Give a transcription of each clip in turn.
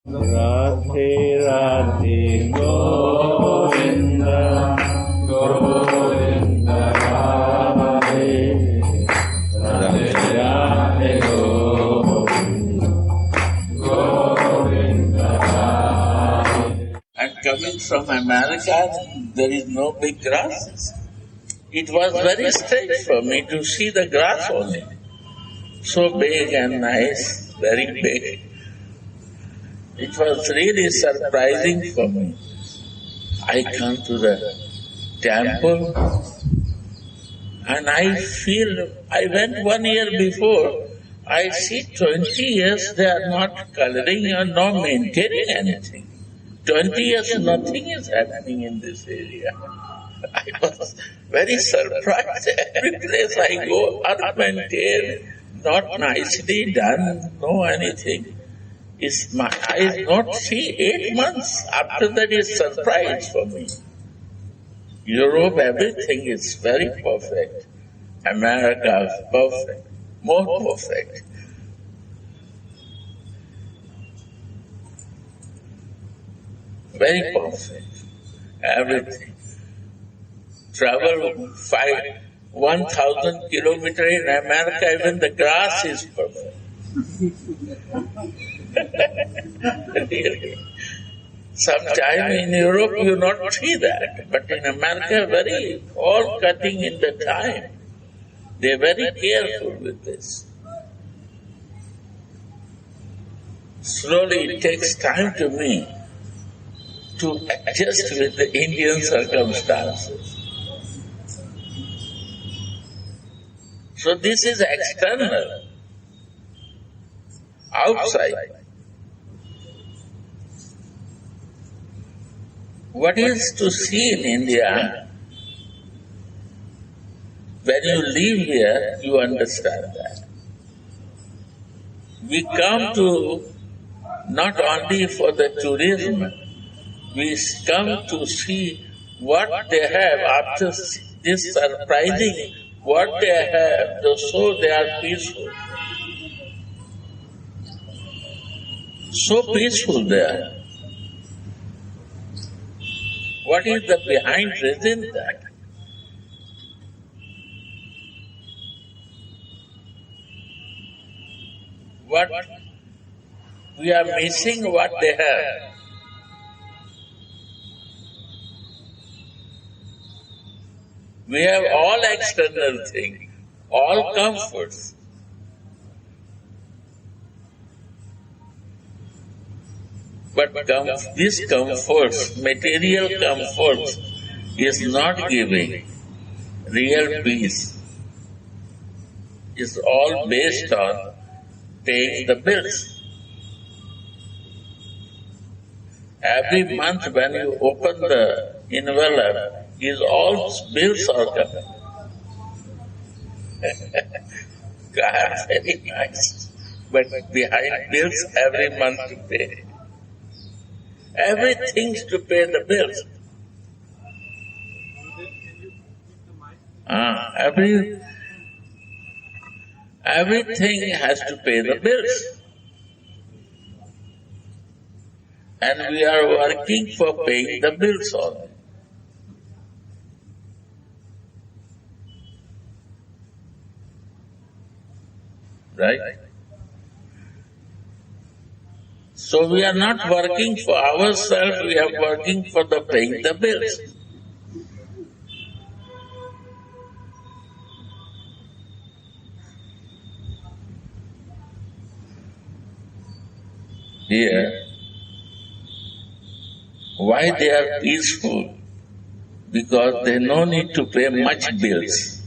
Radhe Radhe Govinda Govinda Radhe Radhe Radhe Govinda Govinda Radhe. And coming from America, there is no big grasses. It was very strange for me to see the grass only. So big and nice, very big. It was really surprising for me. I come to the temple and I feel, I went 1 year before, I see 20 years they are not coloring or not maintaining anything. 20 years nothing is happening in this area. I was very surprised. Every place I go, unmaintained, not nicely done, no anything. My eyes not see 8 months. After that is surprise for me. Europe, everything is very perfect. America is perfect, more perfect. Very perfect, everything. Travel 1,000 kilometers in America, even the grass is perfect. Really. Sometime in Europe you not see that, but in America very all cutting in the time. They are very careful with this. Slowly it takes time to me to adjust with the Indian circumstances. So this is external, outside. What is to see in India, when you live here, you understand that. We come to not only for the tourism, we come to see what they have after this surprising, what they have, so they are peaceful. So peaceful they are. What is the behind reason that? What we are missing what they have. We have all external things, all comforts. But this comforts, material comforts, is not giving real peace. It's all based on paying the bills. Every month when you open the envelope, all bills are coming. God, very nice. But behind bills, every month to pay. Everything's to pay the bills. Everything has to pay the bills. And we are working for paying the bills only. Right? So we are not working for ourselves, we are working for the paying the bills. Here, why they are peaceful? Because they no need to pay much bills.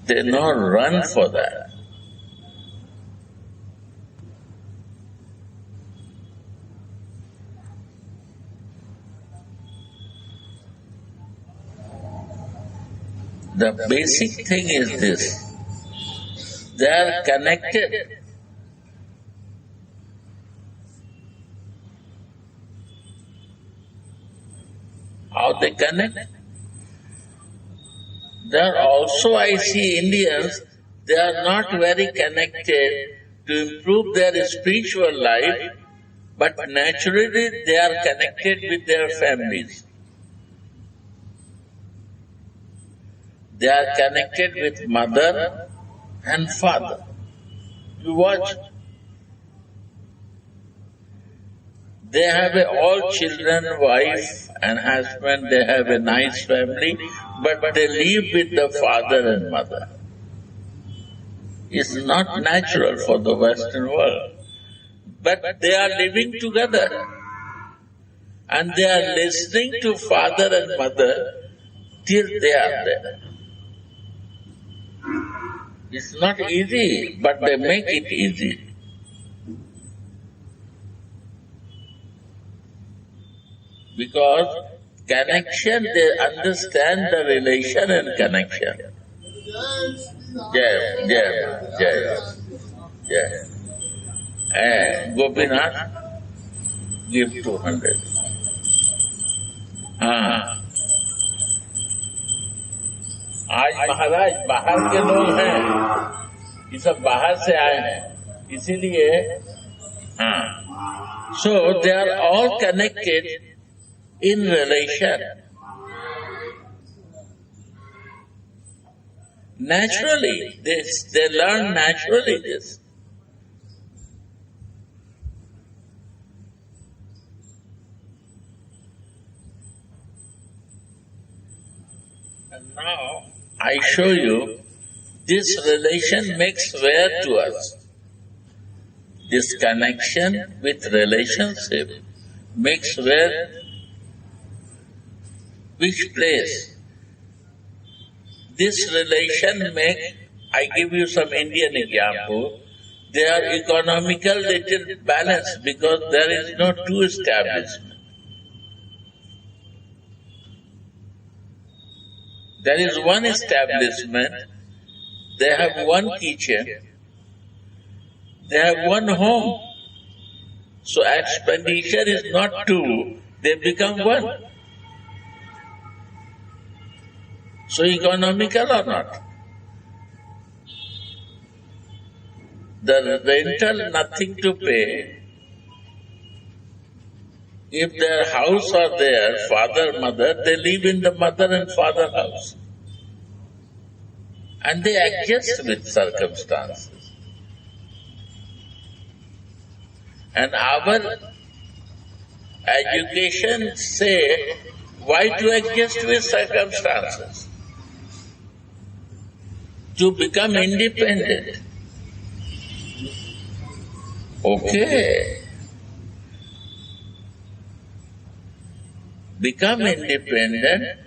They not run for that. The basic thing is this. They are connected. How they connect? There also I see Indians, They are not very connected to improve their spiritual life, but naturally they are connected with their families. They are connected with mother and father. You watch. They have all children, wife and husband, they have a nice family, but they live with the father and mother. It's not natural for the Western world. But they are living together and they are listening to father and mother till they are there. It's not easy, but they make it easy. Because connection, they understand the relation and connection. Jai. Gopinath, give 200. हाँ, आज महाराज बाहर के लोग हैं, ये सब बाहर से आए हैं, इसीलिए हाँ. So they are all connected in relation. Naturally, they learn naturally this. And now I show you this relation makes where to us. This connection with relationship makes where, which place? This relation make, I give you some Indian example, they are economical little balanced because there is no two establishment. There is one establishment, they have one kitchen, they have one home. So expenditure is not two, they become one. So economical or not? The rental nothing to pay. If their house are there, father, mother, they live in the mother and father house. And they adjust with circumstances. And our education say, why to adjust with circumstances? To become independent. Okay. Become independent,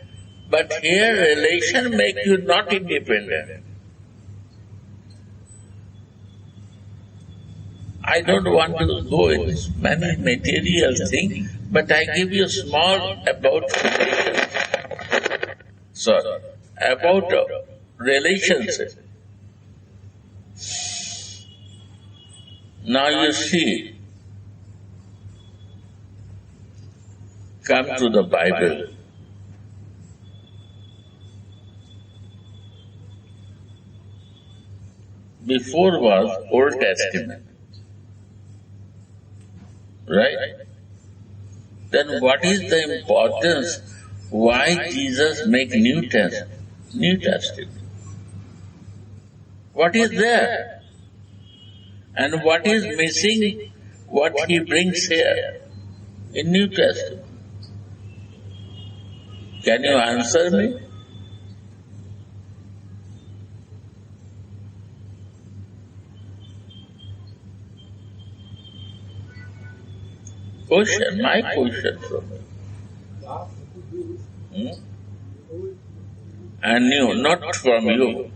but here relation make you not independent. I don't want to go in many material things, but I give you small about relationship. Sorry, about relationship. Now you see, come to the Bible. Before was Old Testament. Right? Then what is the importance? Why Jesus make New Testament? New Testament. What is there? And what is missing? What he brings here in New Testament? Can you answer me? Question, my question from you. And you, not from you.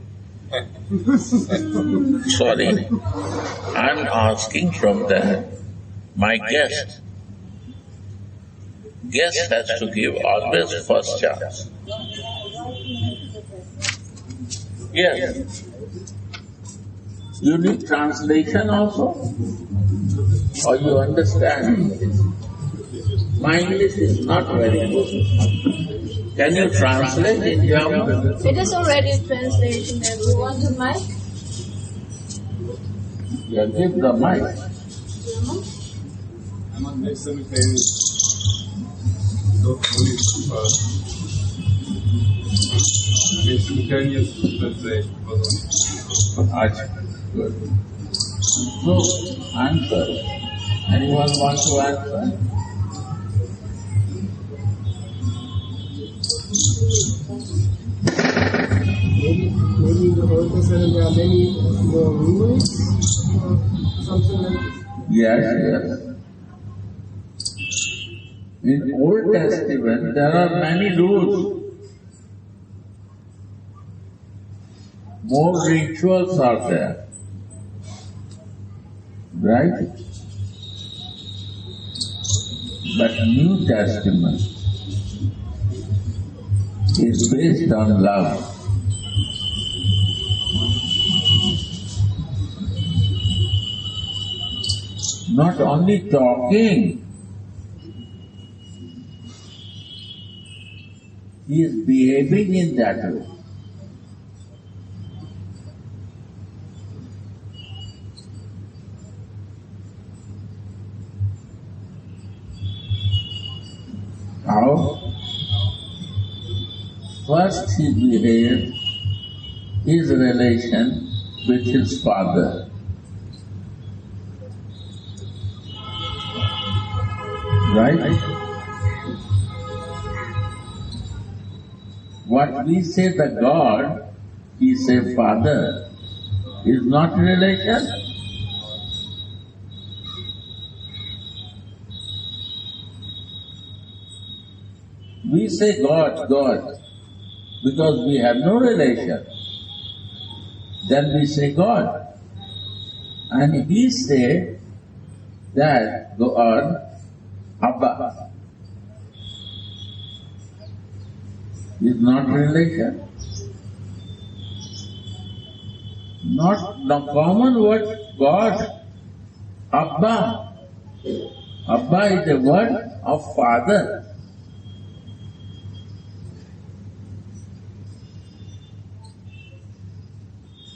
Sorry, I'm asking from my guest. Guest has to give always first chance. Yes. You need translation also? Or you understand English? My English is not very good. Can you translate in German? It is already translation. Do you want the mic? Yeah, give the mic. I'm on next cemetery. Don't believe next cemetery is let's say. Good. So, answer. Anyone want to answer? Maybe in the Old Testament there are many more rules or something like this. Yes. In Old Testament there are many rules. More rituals are there. Right? But New Testament is based on love. Not only talking, he is behaving in that way. How? First he behaved his relation with his father. Right? What we say the God, he say Father, is not relation. We say God, because we have no relation. Then we say God. And he say that God, Abba, is not relation. Not the common word God, Abba. Abba is the word of father.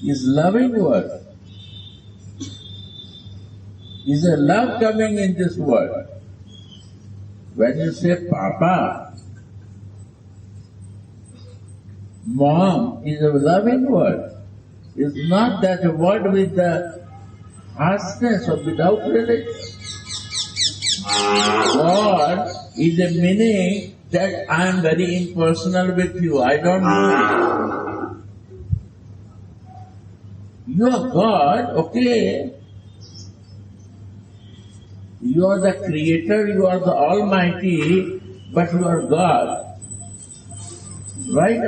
Is loving word. Is a love coming in this word. When you say Papa, Mom is a loving word. It's not that a word with the harshness or without relation. God is a meaning that I am very impersonal with you. I don't know you. You are God, okay. You are the creator, you are the Almighty, but you are God. Right?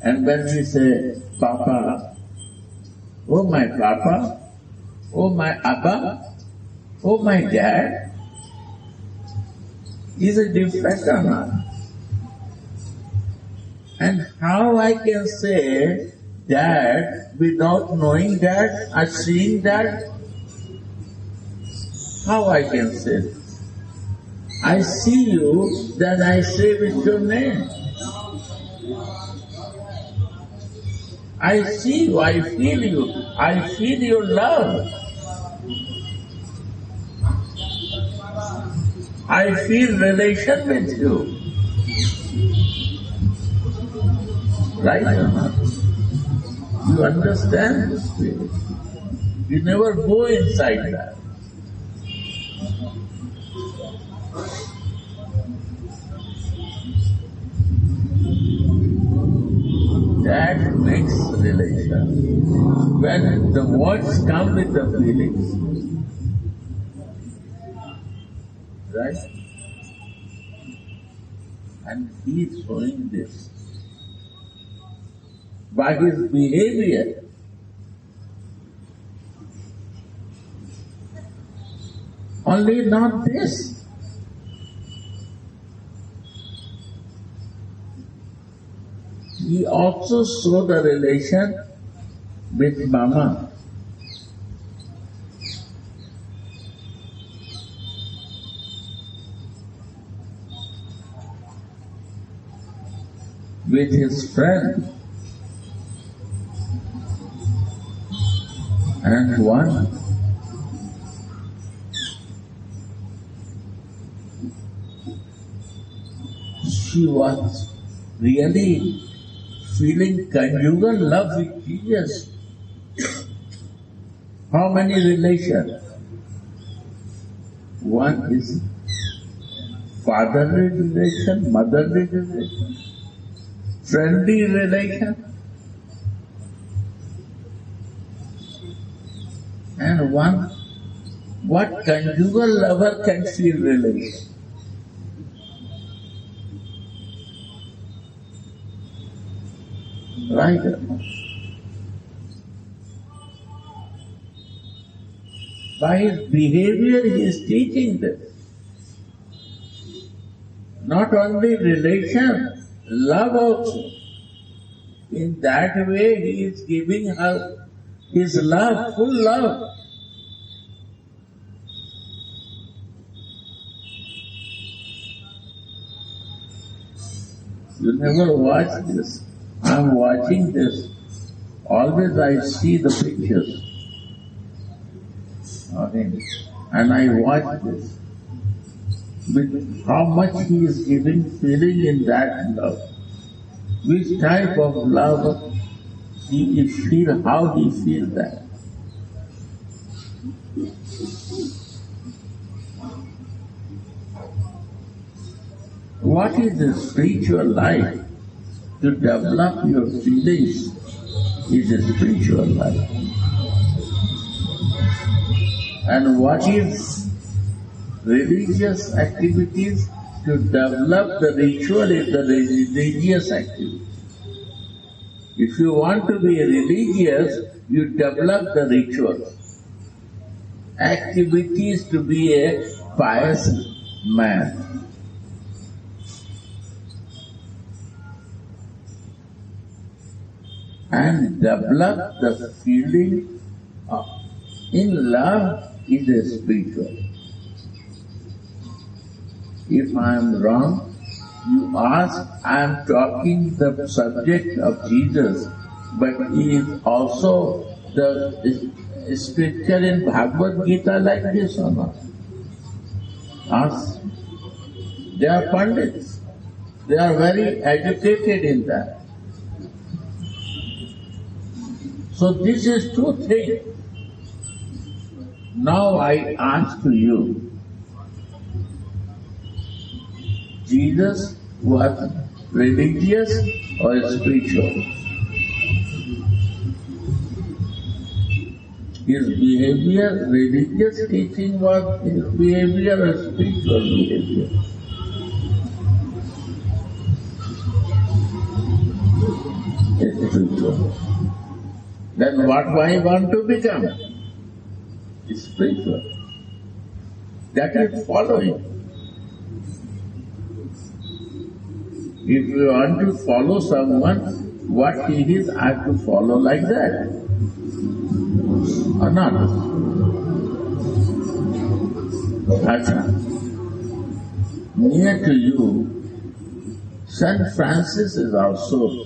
And when we say, Papa, oh my Papa, oh my Abba, oh my Dad, is a different or not? And how I can say Dad without knowing Dad or seeing Dad? How I can say this? I see you, then I say with your name. I see you, I feel you, I feel your love. I feel relation with you. Right or not? You understand this feeling. You never go inside that. That makes relation. When the words come with the feelings, right? And he is showing this. By his behavior, only not this. He also saw the relation with Mama. With his friend. And one she was really feeling conjugal love with Jesus. How many relations? One is fatherly relation, motherly relation, friendly relation, and one, what conjugal lover can feel relation? Right? By his behavior he is teaching this. Not only relation, love also. In that way he is giving her his love, full love. You never watch this. I am watching this. Always I see the pictures. Okay. And I watch this. With how much he is giving, feeling in that love. Which type of love he feel, how he feels that. What is the spiritual life? To develop your feelings is a spiritual life. And what is religious activities? To develop the ritual is the religious activity. If you want to be religious, you develop the ritual. Activities to be a pious man. And develop the feeling of in love is a spiritual. If I am wrong, you ask, I am talking the subject of Jesus, but he is also the scripture in Bhagavad Gita like this or not? Ask. They are pandits. They are very educated in that. So this is two things. Now I ask to you, Jesus was religious or spiritual? His behavior, religious teaching was his behavior or spiritual behavior? It's spiritual. Then what do I want to become? Spiritual. That is following. If you want to follow someone, what he is, I have to follow like that. Or not? Acha. Near to you, St. Francis is also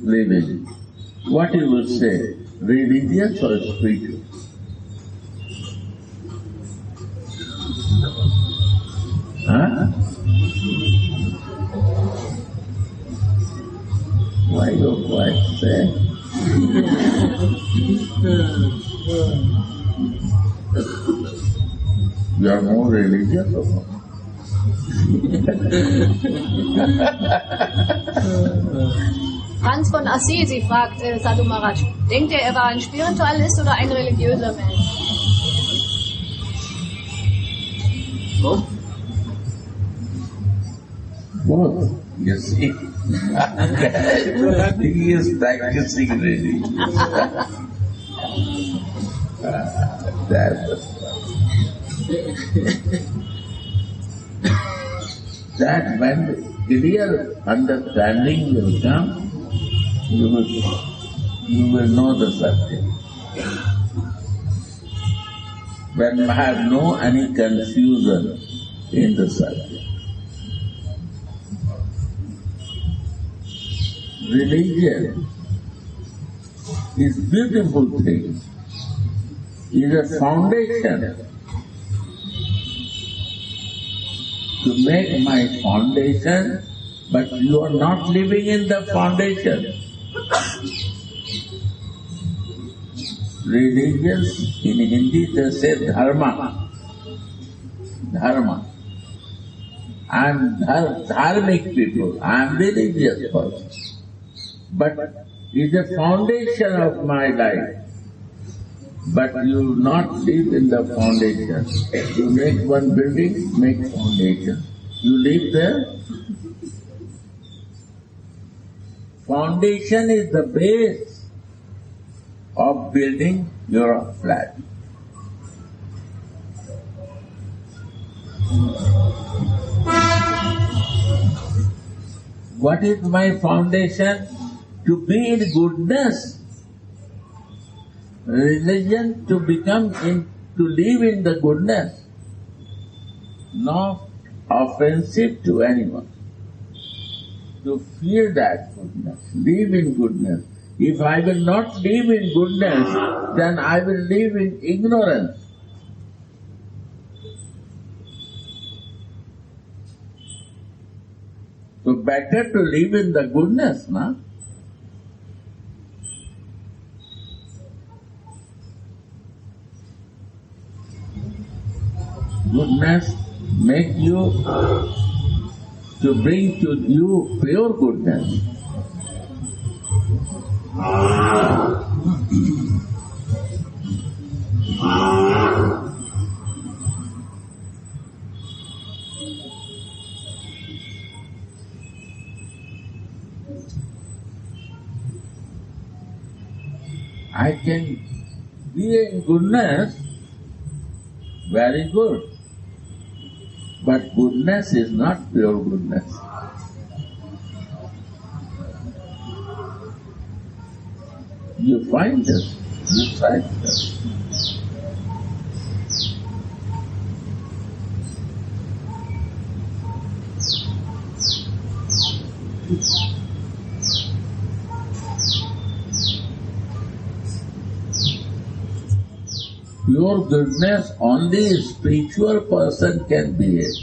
living. What you would say, religious or spiritual? Huh? Why you quite say? You are more religious or not? Franz von Assisi fragt Sadhu Maharaj, denkt er war ein Spiritualist oder ein religiöser Mensch? Both. Both. You see, he is practicing religion. That when clear understanding will come, you will know the subject. When you have no any confusion in the subject. Religion is beautiful thing. is a foundation. To make my foundation, but you are not living in the foundation. Religions, in Hindi they say dharma. Dharma. I am dharmic people, I am religious person. But it is a foundation of my life. But you not live in the foundation. You make one building, make foundation. You live there. Foundation is the base of building your flat. What is my foundation? To be in goodness. Religion to live in the goodness, not offensive to anyone. To feel that goodness, live in goodness. If I will not live in goodness, then I will live in ignorance. So better to live in the goodness, na? Goodness make you to bring to you pure goodness. I can be in goodness, very good. But goodness is not pure goodness. You find this, you try this. Pure goodness only a spiritual person can be it.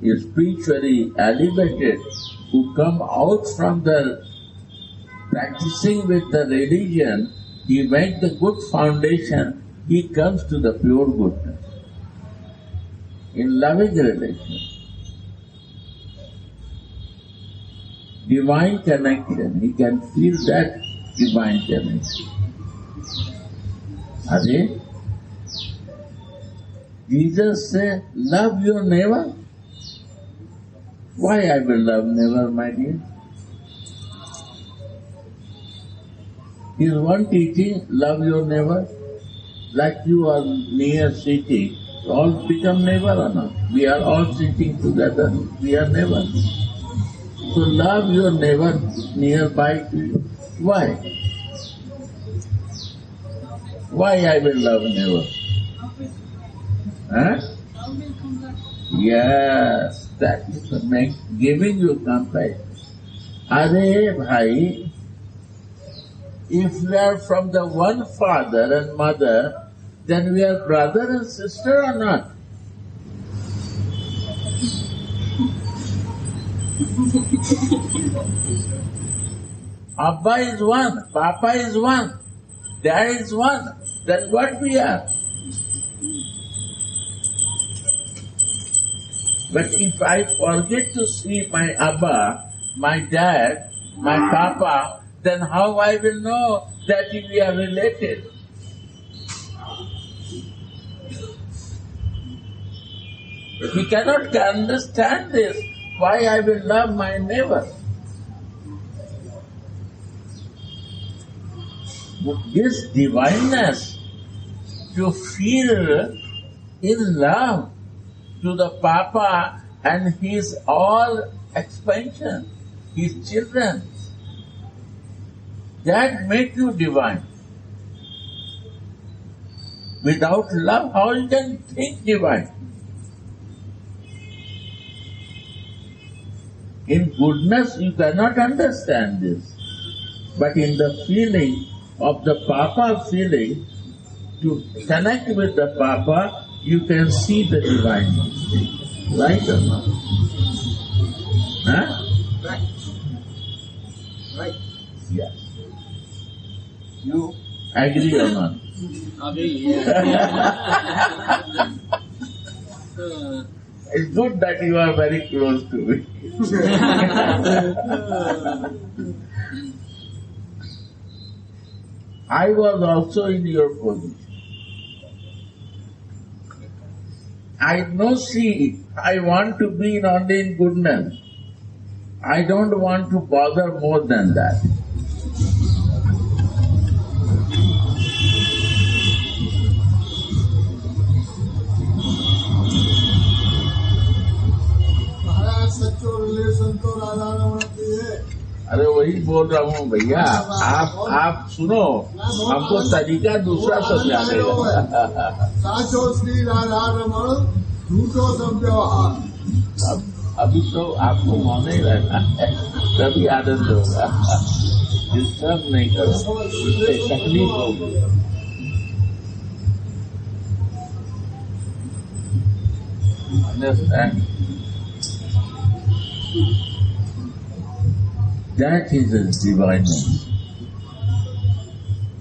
Is spiritually elevated, who come out from the practicing with the religion, he makes the good foundation, he comes to the pure goodness. In loving relation, divine connection, he can feel that divine connection. Are Jesus said, love your neighbor. Why I will love neighbor, my dear? Is one teaching, love your neighbor? Like you are near sitting, all become neighbor or not? We are all sitting together, we are neighbors. So love your neighbor nearby to you. Why? Why I will love neighbor? Huh? Yes, that is giving you compassion. Are bhai, if we are from the one father and mother, then we are brother and sister or not? Abba is one, Papa is one, Dad is one, then what we are? But if I forget to see my Abba, my Dad, my Papa, then how I will know that we are related? We cannot understand this. Why I will love my neighbor? This divineness, to feel in love to the Papa and his all expansion, his children, that make you divine. Without love, how you can think divine? In goodness, you cannot understand this. But in the feeling of the Papa feeling, to connect with the Papa, you can see the divine mercy. Right or not? Huh? Right. Right. Yes. You agree or not? It's good that you are very close to me. I was also in your position. I know, see, I want to be only in goodness. I don't want to bother more than that. महाराज सच्चो relation तो राधा रमण की है। अरे वही बोल रहा हूँ भैया, आप सुनो, हमको तरीका दूसरा समझाने का। साचो श्री राधा रमण झूठो सब व्यवहार। अभी तो आपको मौन ही रहना है, तभी आनंद होगा। डिस्टर्ब नहीं करो, इससे तकलीफ होगी। Understand? That is His divineness.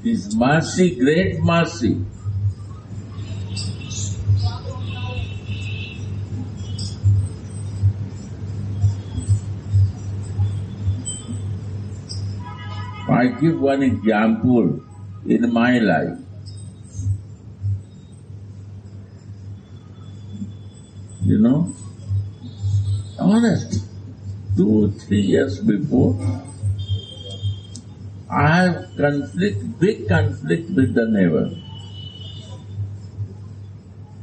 His mercy, great mercy. I give one example in my life. You know, honest, 2-3 years before, I have big conflict with the neighbor.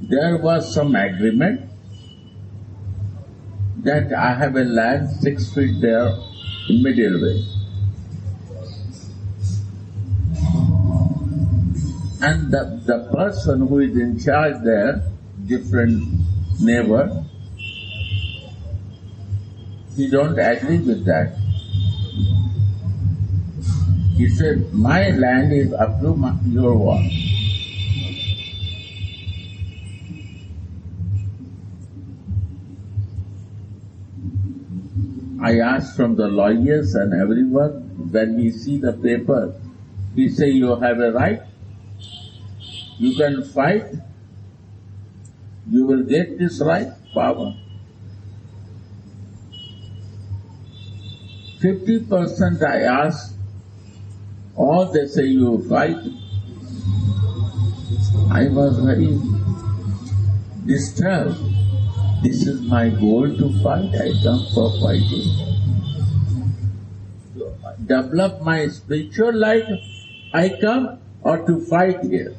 There was some agreement that I have a land 6 feet there in middle way. And the person who is in charge there, different neighbor, he don't agree with that. He said, my land is up to your wall. I asked from the lawyers and everyone, when we see the paper, we say you have a right, you can fight, you will get this right, power. 50% I ask, all they say you fight. I was very disturbed. This is my goal to fight, I come for fighting. To develop my spiritual life, I come, or to fight here.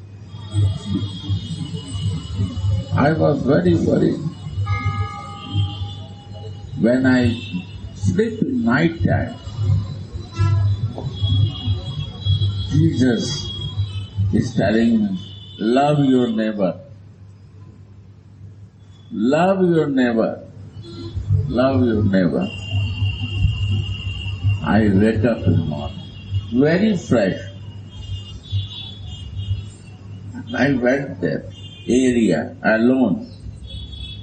I was very worried. When I sleep in night time, Jesus is telling me, love your neighbor. Love your neighbor. Love your neighbor. I wake up in the morning, very fresh. I went there, area, alone.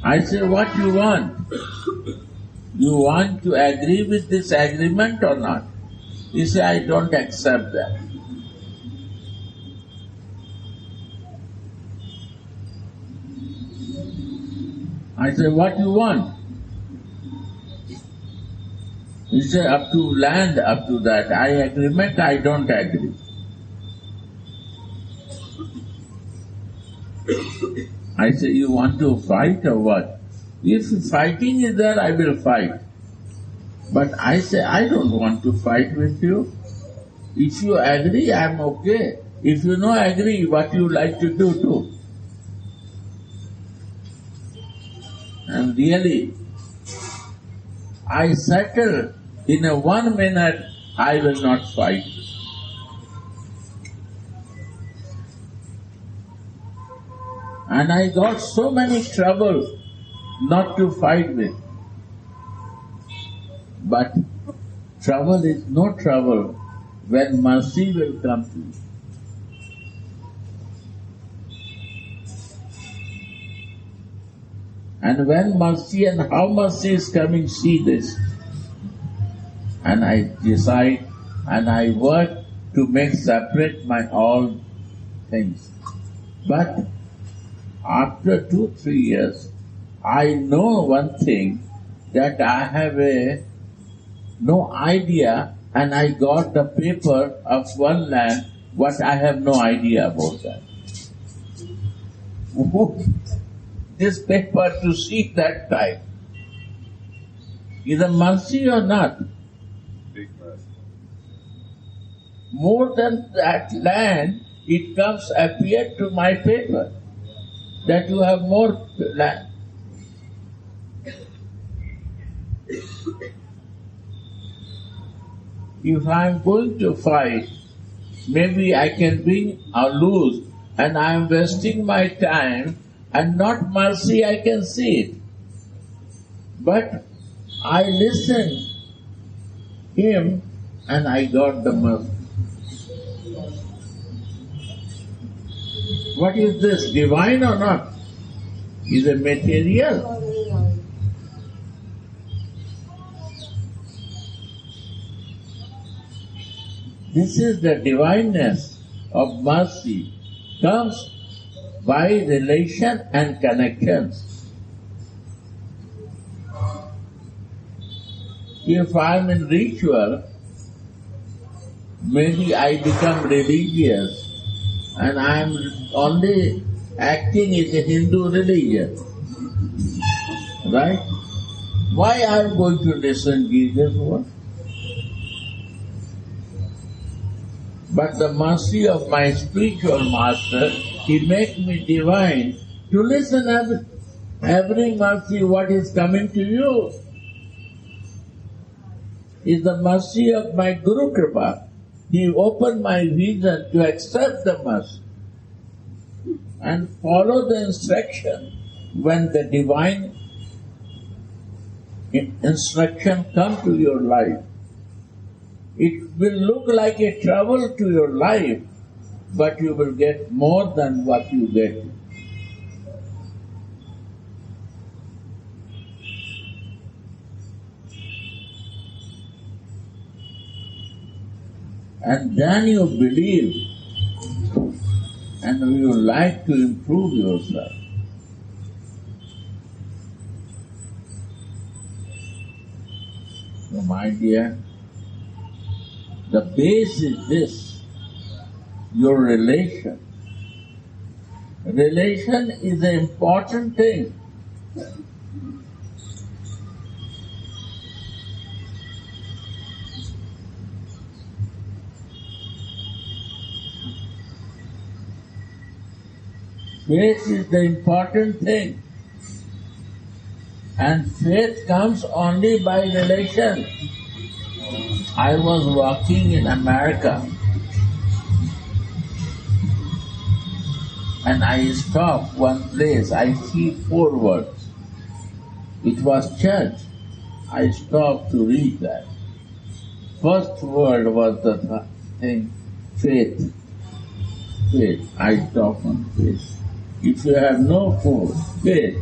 I said, what you want? You want to agree with this agreement or not? He said, I don't accept that. I said, what you want? He said, up to land, up to that. I agreement, I don't agree. I say, you want to fight or what? If fighting is there, I will fight. But I say, I don't want to fight with you. If you agree, I am okay. If you don't agree, what you like to do, do. And really, I settled in a 1 minute, I will not fight. And I got so many trouble not to fight with. But trouble is no trouble when mercy will come to you. And when mercy and how mercy is coming, see this. And I decide and I work to make separate my all things. But after 2-3 years, I know one thing, that I have no idea, and I got the paper of one land, but I have no idea about that. This paper to see that time. Is a mercy or not? Big mercy. More than that land, it comes appear to my paper that you have more land. If I am going to fight, maybe I can win or lose, and I am wasting my time, and not mercy, I can see it. But I listened him, and I got the mercy. What is this, divine or not? Is it material? This is the divineness of mercy, comes by relation and connections. If I am in ritual, maybe I become religious and I am only acting in the Hindu religion. Right? Why I am going to listen Jesus' word? But the mercy of my spiritual master, he makes me divine to listen every mercy what is coming to you. Is the mercy of my Guru Kripa. He opened my vision to accept the mercy and follow the instruction when the divine instruction come to your life. It will look like a trouble to your life, but you will get more than what you get. And then you believe and you like to improve yourself. So my dear, the base is this, your relation. Relation is an important thing. Faith is the important thing. And faith comes only by relation. I was walking in America and I stopped one place. I see 4 words. It was church. I stopped to read that. First word was the thing, faith. Faith. I stopped on faith. If you have no faith,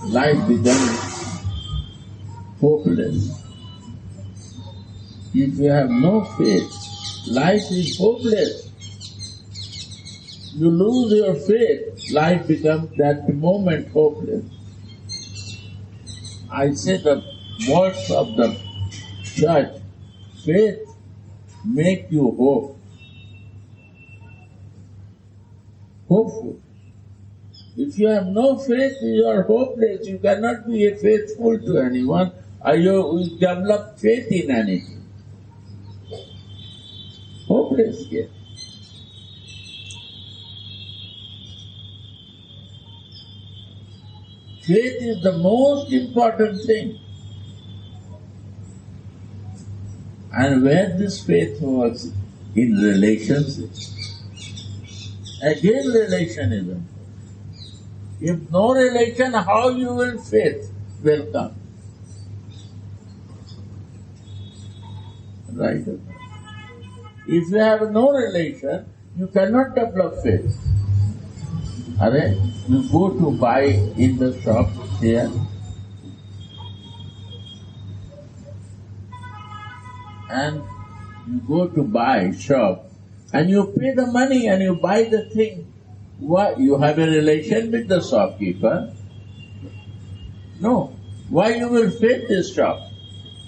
life becomes hopeless. If you have no faith, life is hopeless. You lose your faith, life becomes that moment hopeless. I say the words of the church, faith make you hope. Hopeful. If you have no faith, you are hopeless. You cannot be faithful to anyone, or you develop faith in anything. Hopeless case. Faith is the most important thing. And where this faith works in relationships. Again relationism. If no relation, how you will faith will come? Right? If you have no relation, you cannot develop faith. Arre, you go to buy in the shop here, and you go to buy shop, and you pay the money and you buy the thing. Why? You have a relation with the shopkeeper? No. Why you will feed this shop?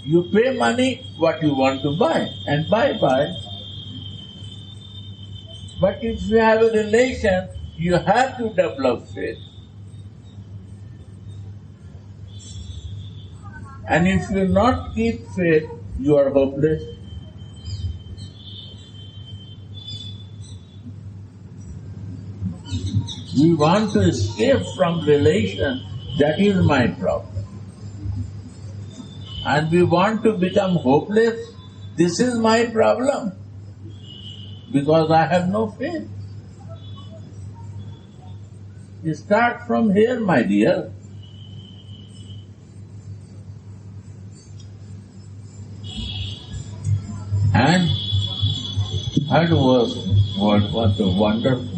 You pay money what you want to buy and buy. But if you have a relation, you have to develop faith. And if you not keep faith, you are hopeless. We want to escape from relation, that is my problem. And we want to become hopeless, this is my problem. Because I have no faith. You start from here, my dear. And third was wonderful.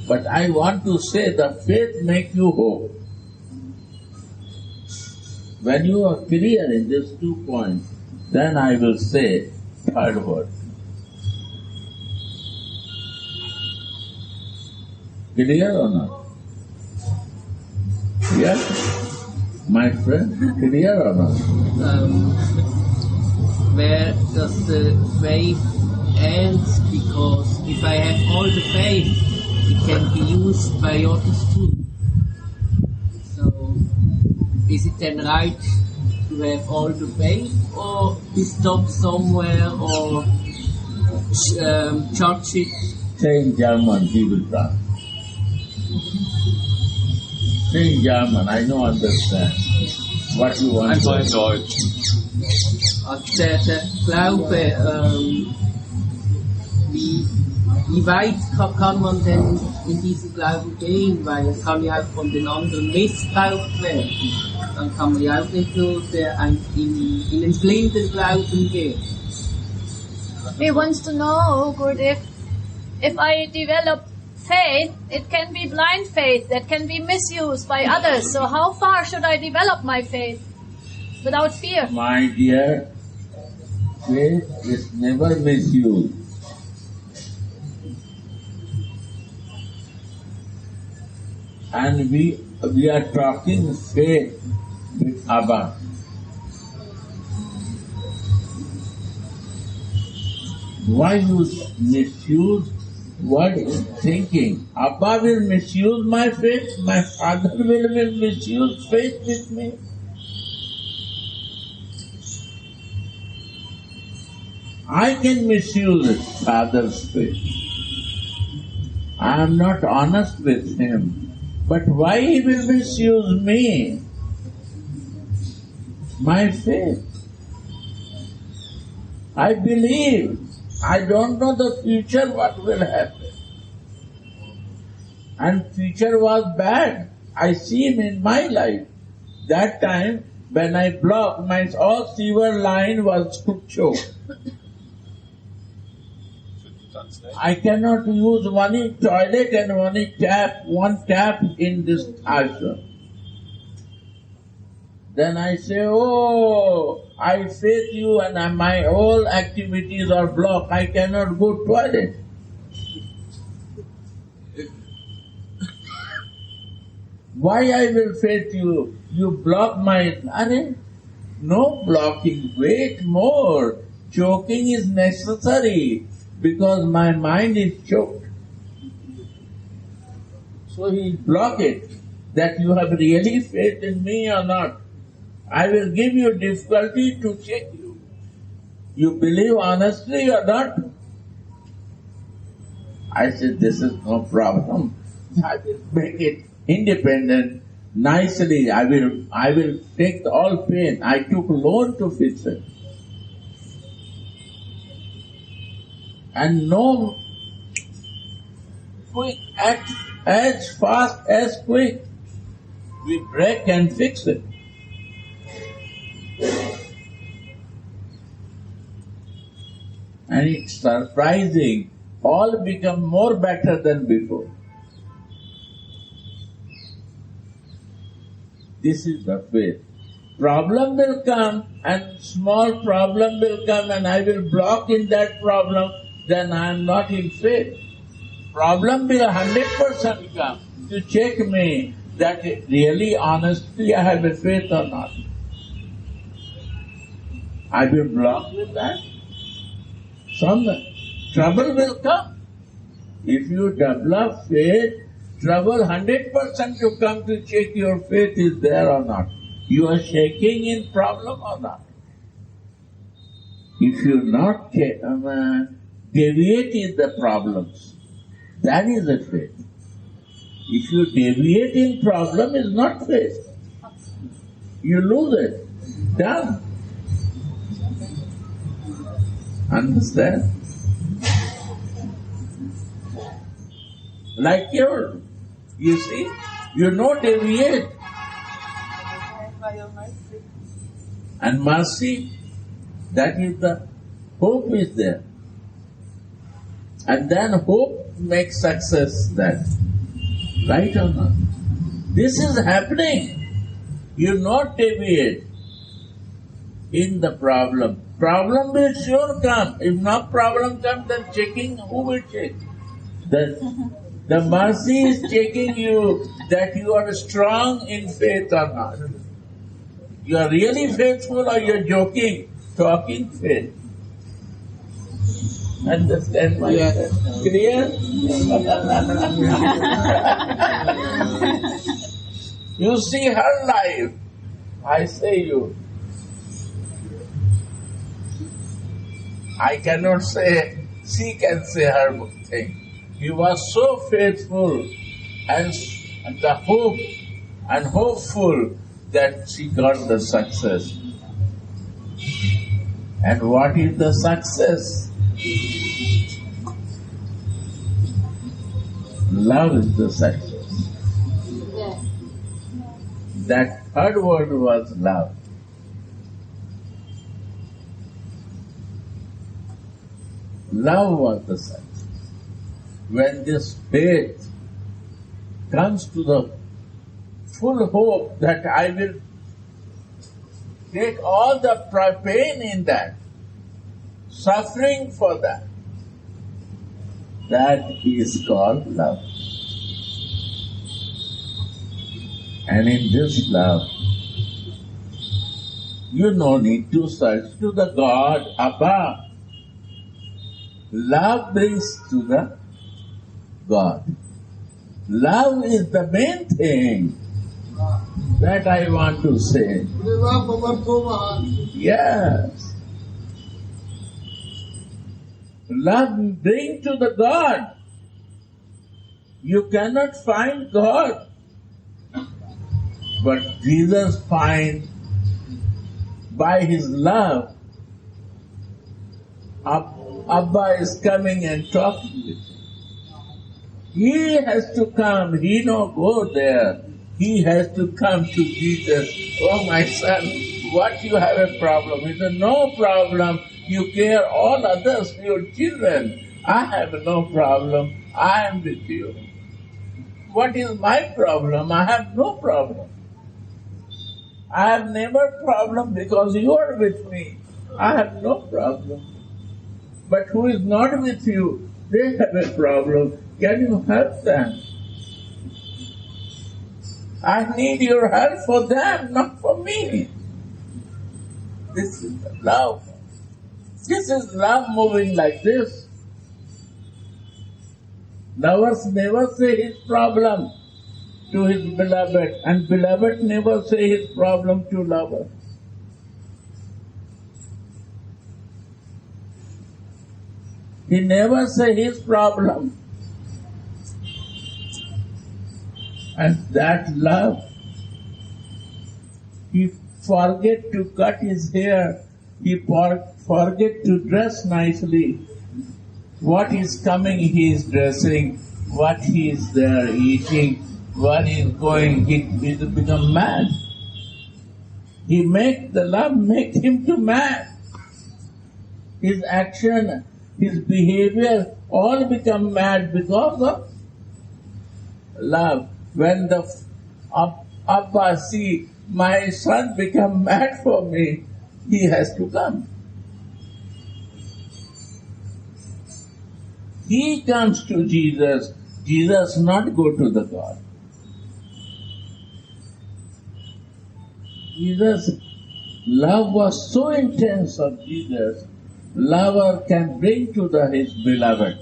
But I want to say the faith makes you hope. When you are clear in these 2 points, then I will say third word. Clear or not? Yes? My friend, clear or not? Where does the faith end? Because if I have all the faith, it can be used by others too. So, is it then right to have all the faith, or we stop somewhere, or judge it? Say in German, he will try. Say in German, I don't understand what you want to Einfach in say. Deutsch. Also der Glaube, wie weit kann man denn in diesen Glauben gehen? Weil es kann ja auch von den anderen missbraucht werden. Dann kann man ja auch nicht nur in den blinden Glauben gehen. He wants to know, Gurudev, if I develop faith, it can be blind faith that can be misused by others. So how far should I develop my faith without fear? My dear, faith is never misused. And we are talking faith with Abba. Why you misuse what is thinking? Abba will misuse my faith, my father will misuse faith with me. I can misuse father's faith. I am not honest with him. But why he will misuse me? My faith. I believe. I don't know the future what will happen. And future was bad. I see him in my life. That time when I blocked, my all sewer line was choked. I cannot use one toilet and one tap in this ashram. Then I say, oh, I faith you and my all activities are blocked. I cannot go to toilet. Why I will faith you? You block my... No blocking, wait more. Choking is necessary because my mind is choked. So he block it, that you have really faith in me or not. I will give you difficulty to check you. You believe honestly or not? I said, this is no problem. I will make it independent nicely. I will take all pain. I took loan to fix it. And no quick act as fast as quick. We break and fix it. And it's surprising. All become more better than before. This is the faith. Problem will come and small problem will come and I will block in that problem, then I am not in faith. Problem will 100% come to check me that really honestly I have a faith or not. I will block with that. Some trouble will come. If you develop faith, trouble 100% to come to check your faith is there or not. You are shaking in problem or not. If you not deviate in the problems, that is a faith. If you deviate in problem, is not faith. You lose it. Done. Understand? Like you see, you know deviate. And mercy, that is the hope is there. And then hope makes success that. Right or not? This is happening. You not deviate in the problem. Problem will sure come. If no problem comes, then checking, who will check? The mercy is checking you that you are strong in faith or not. You are really faithful or you are joking, talking faith. Understand my clear? You see her life, I say you. I cannot say, she can say her thing. He was so faithful and the hope and hopeful that she got the success. And what is the success? Love is the success. Yes. That third word was love. Love was the success. When this faith comes to the full hope that I will take all the pain in that, suffering for that, that is called love. And in this love, you no need to search to the God above. Love brings to the God. Love is the main thing that I want to say. Yes. Love brings to the God. You cannot find God. But Jesus finds by His love, Abba is coming and talking with him. He has to come. He not go there. He has to come to Jesus. Oh, my son, what you have a problem? He said, no problem. You care all others, your children. I have no problem. I am with you. What is my problem? I have no problem. I have never problem because you are with me. I have no problem. But who is not with you, they have a problem. Can you help them? I need your help for them, not for me. This is love. This is love moving like this. Lovers never say his problem to his beloved, and beloved never say his problem to lover. He never say his problem. And that love, he forget to cut his hair, he forget to dress nicely. What is coming, he is dressing. What he is there eating, what is going, he become mad. He make the love make him to mad. His action, his behavior, all become mad because of love. When the Abba see my son become mad for me, he has to come. He comes to Jesus. Jesus not go to the God. Jesus' love was so intense of Jesus, lover can bring to his beloved.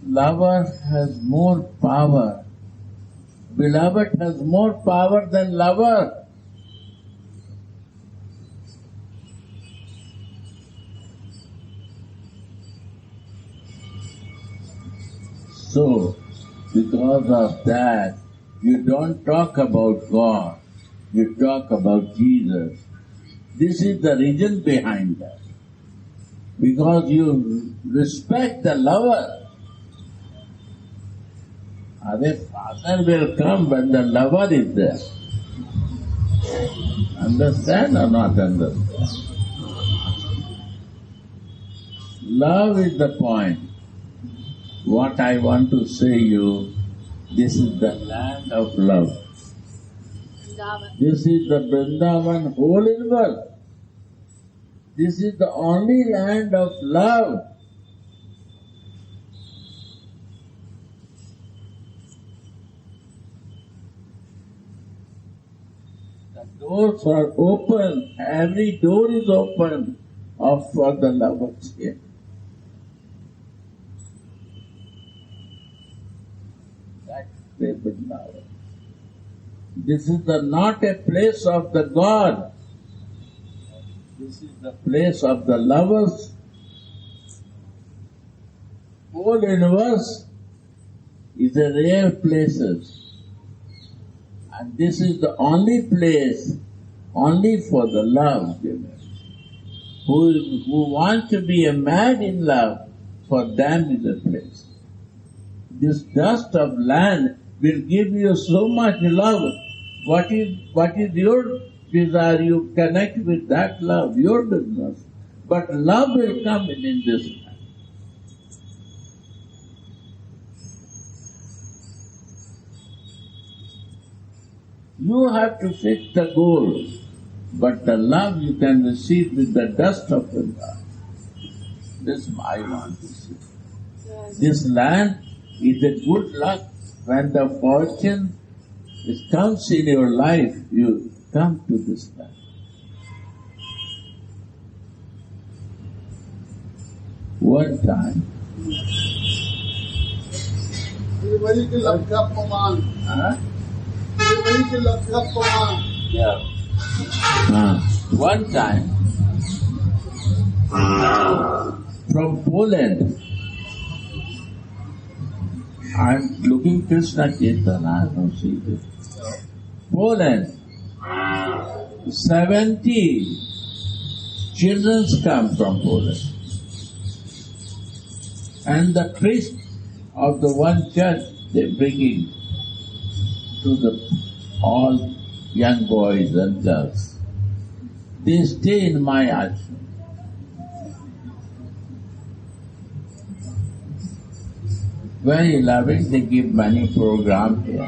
Lover has more power. Beloved has more power than lover. So, because of that, you don't talk about God, you talk about Jesus. This is the reason behind that. Because you respect the lover. The father will come when the lover is there. Understand or not understand? Love is the point. What I want to say you, this is the land of love. This is the Vrindavan whole universe. This is the only land of love. The doors are open. Every door is open for the lovers here. This is not a place of the God. This is the place of the lovers. Whole universe is a rare places. And this is the only place, only for the love givers. Who want to be a mad in love, for them is a place. This dust of land will give you so much love. What is your desire? You connect with that love, your business. But love will come in this land. You have to fix the goal, but the love you can receive with the dust of the love. This I want to see. This land is a good luck. When the fortune comes in your life, you come to this land. One time. Yeah. One time, from Poland, I'm looking Krishna Chaitanya, I don't see this. Poland, 70 children come from Poland. And the priest of the one church, they bringing to all young boys and girls. They stay in my ashram. Very loving, they give many programs here.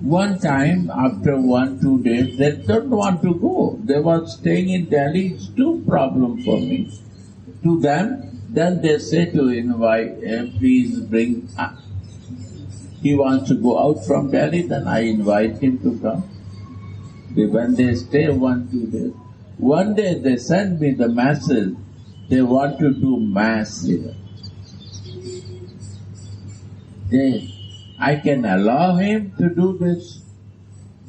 One time, after 1-2 days, they don't want to go. They were staying in Delhi, it's too problem for me. To them, then they say to invite, please bring, he wants to go out from Delhi, then I invite him to come. When they stay 1-2 days, one day they send me the message, they want to do mass here. I can allow him to do this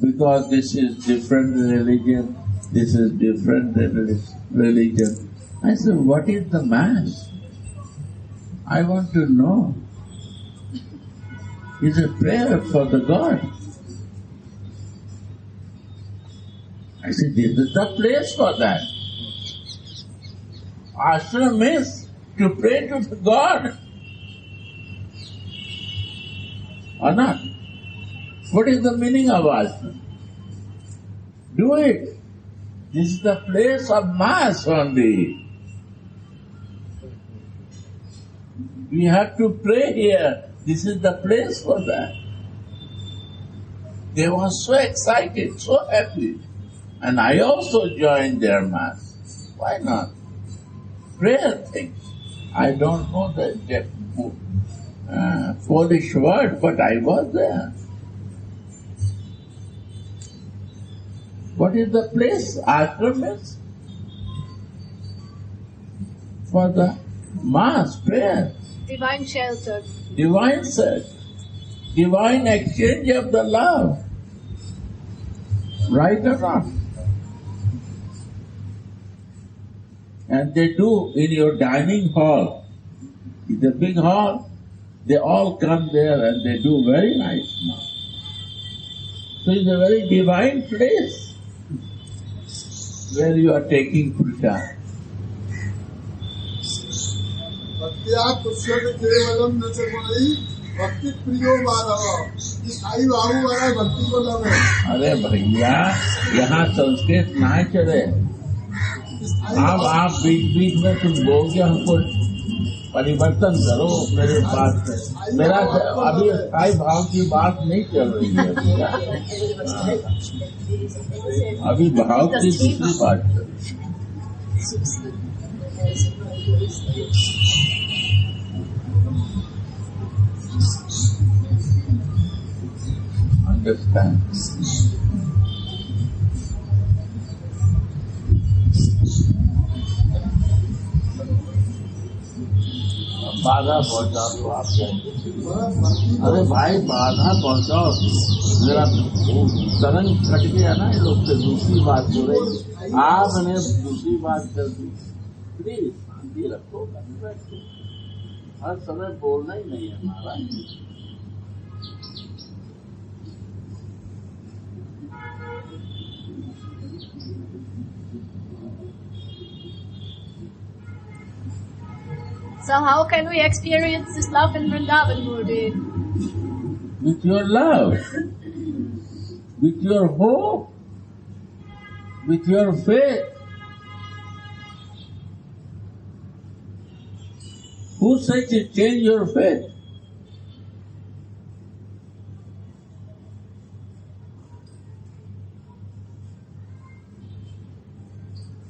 because this is different religion, this is different religion. I said, what is the mass? I want to know. It's a prayer for the God. I said, this is the place for that. Ashram is to pray to the God. Or not? What is the meaning of ashram? Do it. This is the place of mass only. We have to pray here This is the place for that. They were so excited, so happy. And I also joined their mass. Why not? Prayer things. I don't know the Polish word, but I was there. What is the place? Ashram is for the mass prayer. Divine shelter. Divine search. Divine exchange of the love. Right or not? And they do in your dining hall. It's a big hall. They all come there and they do very nice now. So it's a very divine place where you are taking prasadam. भक्त्या पुष्यते केवलम न च गुणै भक्ति प्रियो मानव। ये साई बाबू वाला भक्ति को love है। अरे भैया यहाँ संस्कृत ना चले। आप बीच बीच में कुछ बोल के हमको परिवर्तन करो मेरे पास से। मेरा अभी स्थायी भाव की बात नहीं चल रही है भैया। अभी भाव की दूसरी बात चल रही है। Understand. बाधा पहुंचा दो आप। अरे भाई बाधा पहुंचाओ। मेरा तरंग कट गया ना, ये लोग से दूसरी बात हो रही। आपने दूसरी बात कर दी। प्लीज शांति रखो, हर समय बोलना ही नहीं है हमारा। So how can we experience this love in Vrindavan, Gurudev? With your love, with your hope, with your faith. Who says to change your faith?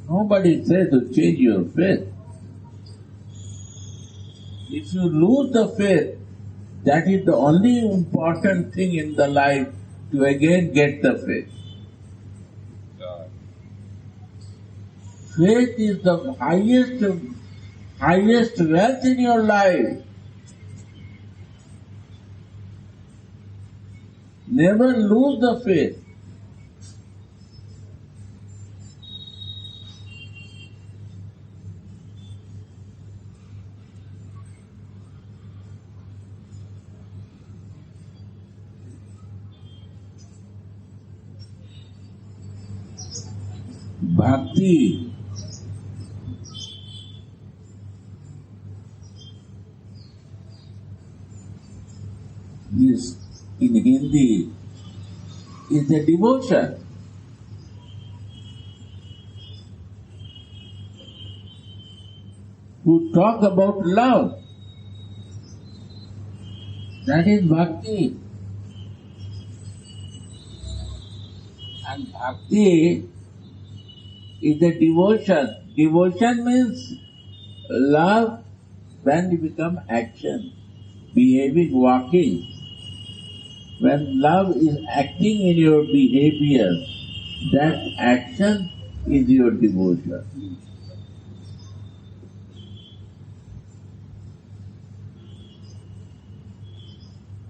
Nobody says to change your faith. If you lose the faith, that is the only important thing in the life, to again get the faith. Faith is the highest wealth in your life. Never lose the faith. Bhakti is, in Hindi, is a devotion. Who talk about love. That is bhakti. And bhakti is a devotion. Devotion means love when it becomes action, behaving, walking. When love is acting in your behavior, that action is your devotion.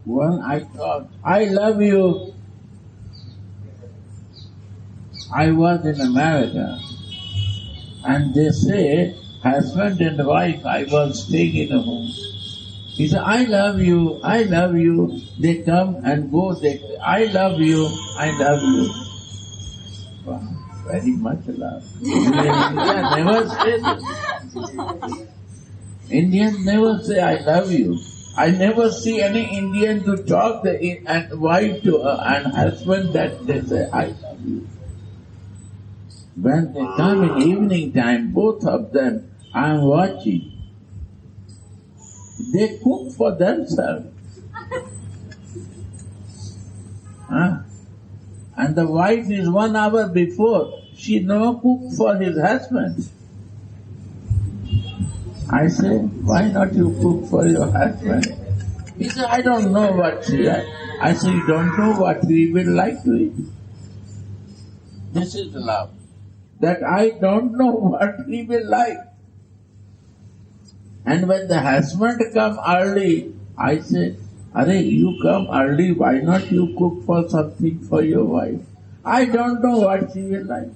When I thought, I love you, I was in America, and they say, husband and wife, I was staying in a home. He said, I love you, I love you. They come and go, they say, I love you, I love you. Wow, very much love. India never says it. Indians never say, I love you. I never see any Indian to talk and wife to and husband that they say, I love you. When they come in evening time, both of them, I am watching. They cook for themselves. Huh? And the wife is 1 hour before, she never cooked for his husband. I say, why not you cook for your husband? He said, I don't know what she likes. I say, you don't know what he will like to eat. This is love. That I don't know what he will like. And when the husband come early, I say, Are you come early, why not you cook for something for your wife? I don't know what she will like.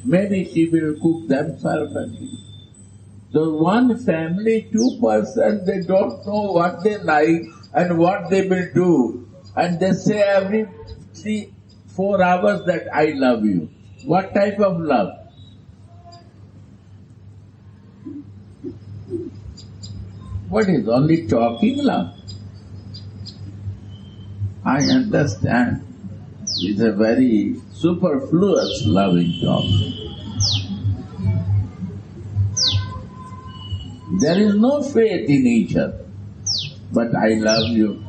Maybe she will cook themselves and eat. So one family, 2 persons, they don't know what they like and what they will do. And they say every 3-4 hours that I love you. What type of love? What is only talking love? I understand. It's a very superfluous loving talk. There is no faith in each other. But I love you.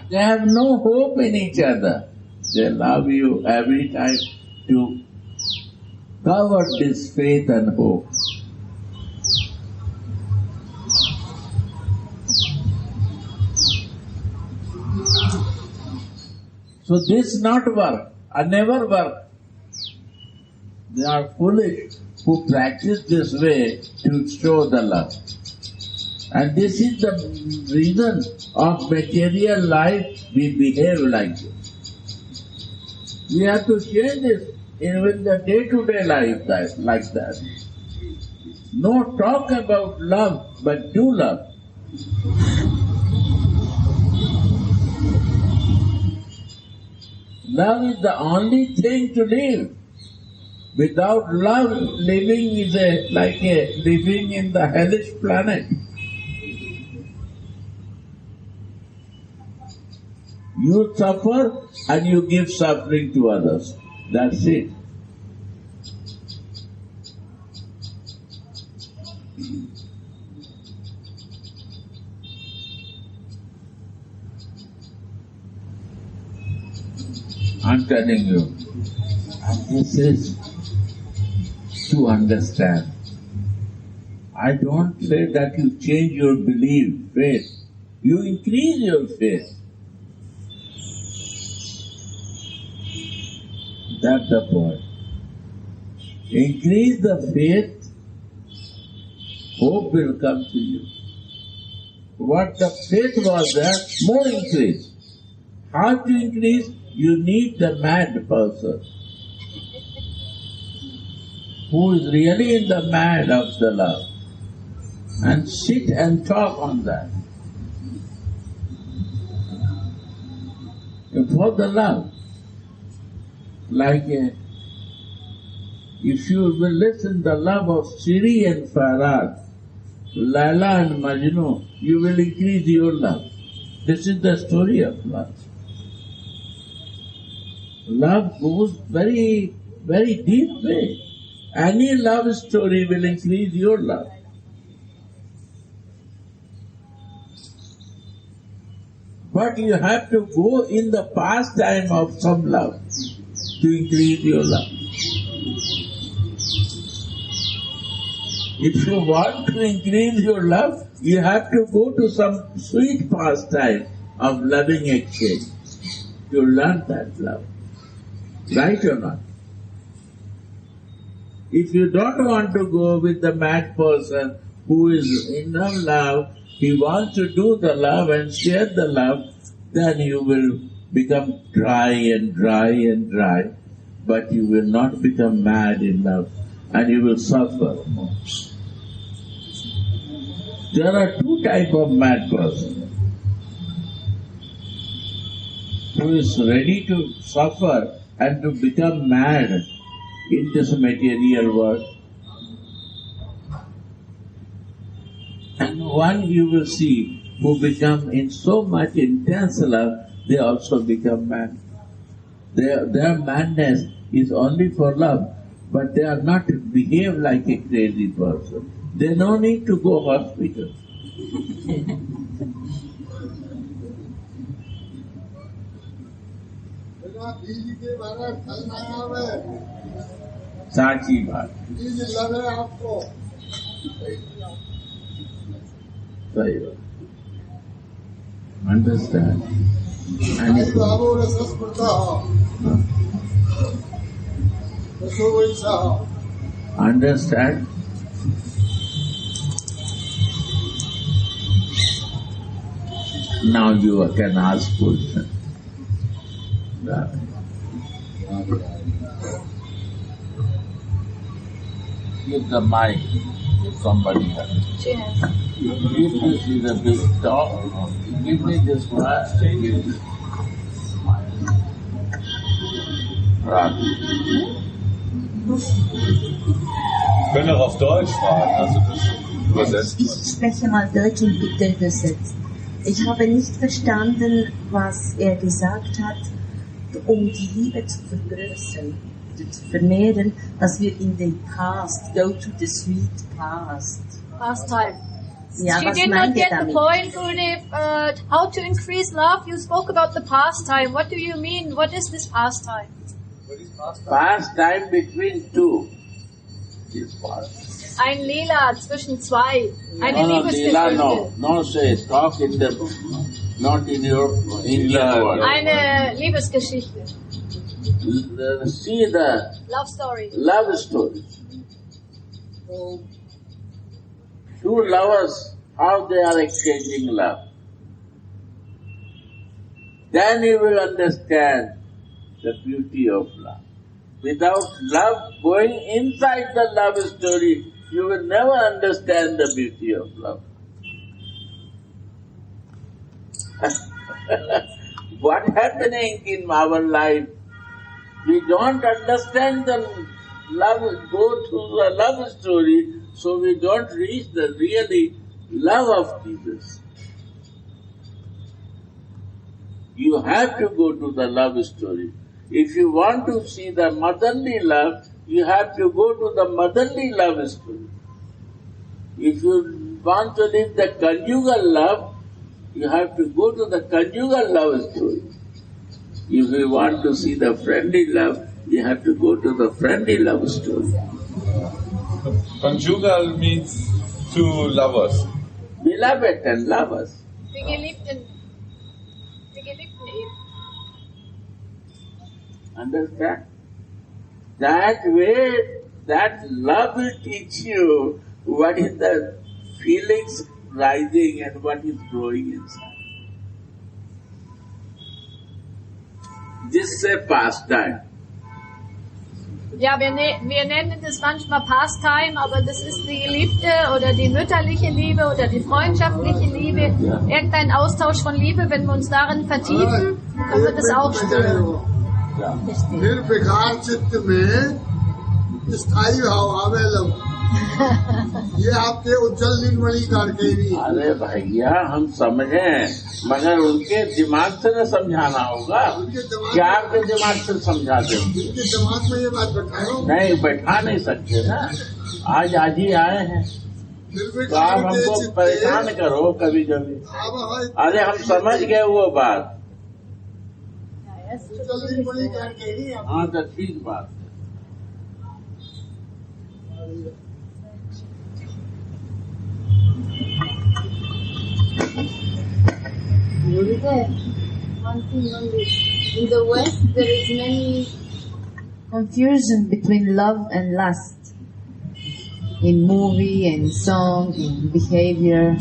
They have no hope in each other. They love you every time to cover this faith and hope. So this not work, never work. They are foolish who practice this way to show the love. And this is the reason of material life we behave like this. We have to change this in the day-to-day life like that. No talk about love, but do love. Love is the only thing to live. Without love, living is like living in the hellish planet. You suffer and you give suffering to others. That's it. I'm telling you, and this is to understand. I don't say that you change your belief, faith. You increase your faith. That's the point. Increase the faith, hope will come to you. What the faith was there, more increase. How to increase? You need the mad person who is really in the mad of the love, and sit and talk on that. For the love, like if you will listen the love of Siri and Farad, Laila and Majnun, you will increase your love. This is the story of love. Love goes very, very deep way. Any love story will increase your love. But you have to go in the pastime of some love to increase your love. If you want to increase your love, you have to go to some sweet pastime of loving exchange to learn that love. Right or not? If you don't want to go with the mad person who is in love, he wants to do the love and share the love, then you will become dry and dry and dry, but you will not become mad in love, and you will suffer more. There are 2 types of mad person. Who is ready to suffer and to become mad in this material world. And one you will see who become in so much intense love, they also become mad. Their madness is only for love, but they are not behave like a crazy person. They no need to go hospital. बिना बीज के महाराज फल ना आवे। साची बात, बीज लगे आपको। सही बात। Understand? आई बाबू रसस पड़ता हो, रसो वैसा हो। Understand? Now you can ask question. Give the mic to somebody else. Cheers. If this is a big talk, give me this one. Give this mic. Right. Wir können auch auf Deutsch fragen, also das übersetzt. Ich spreche mal Deutsch und bitte übersetzt. Ich habe nicht verstanden, was er gesagt hat, um die Liebe zu vergrößern, zu vermehren, dass wir in den Past, go to the sweet past. Pastime. Ja, She was did not meint ihr get the damit? point, Gurudev. How to increase love? You spoke about the pastime. What do you mean? What is this pastime? Past time between two is past. Ein Lila zwischen zwei. Eine No, Leela, Liebesgeschichte. no say, talk in the, not in your Indian word. Eine Liebesgeschichte. See the Love story. love story. Two lovers, how they are exchanging love. Then you will understand the beauty of love. Without love going inside the love story, you will never understand the beauty of love. What happening in our life? We don't understand the love, go through the love story, so we don't reach the really love of Jesus. You have to go to the love story. If you want to see the motherly love, you have to go to the motherly love story. If you want to live the conjugal love, you have to go to the conjugal love story. If you want to see the friendly love, you have to go to the friendly love story. Conjugal means two lovers. Beloved and lovers. Die Geliebten. Die Geliebten eben. Understand? That way, that love will teach you what is the feelings rising and what is growing inside. This is a pastime. Ja, wir nennen das manchmal Pastime, aber das ist die Geliebte oder die mütterliche Liebe oder die freundschaftliche Liebe. Irgendein Austausch von Liebe, wenn wir uns darin vertiefen, dann wird es auch spüren. फिर बेकार चित्त में स्थायी भाव आवे लग। ये आपके उज्जवल नीलमणि करके भी। अरे भैया हम समझे, मगर उनके दिमाग से न समझाना होगा। क्या आपके दिमाग से समझा दे? उनके दिमाग में ये बात बैठाओ। नहीं, बैठा नहीं सकते ना। आज ही आए हैं तो आप हमको परेशान करो कभी कभी। अरे हम समझ गए वो बात। उज्जवल नीलमणि करके ही। हाँ तो ठीक बात है। One thing only. In the West, there is many confusion between love and lust. In movie and song and behavior.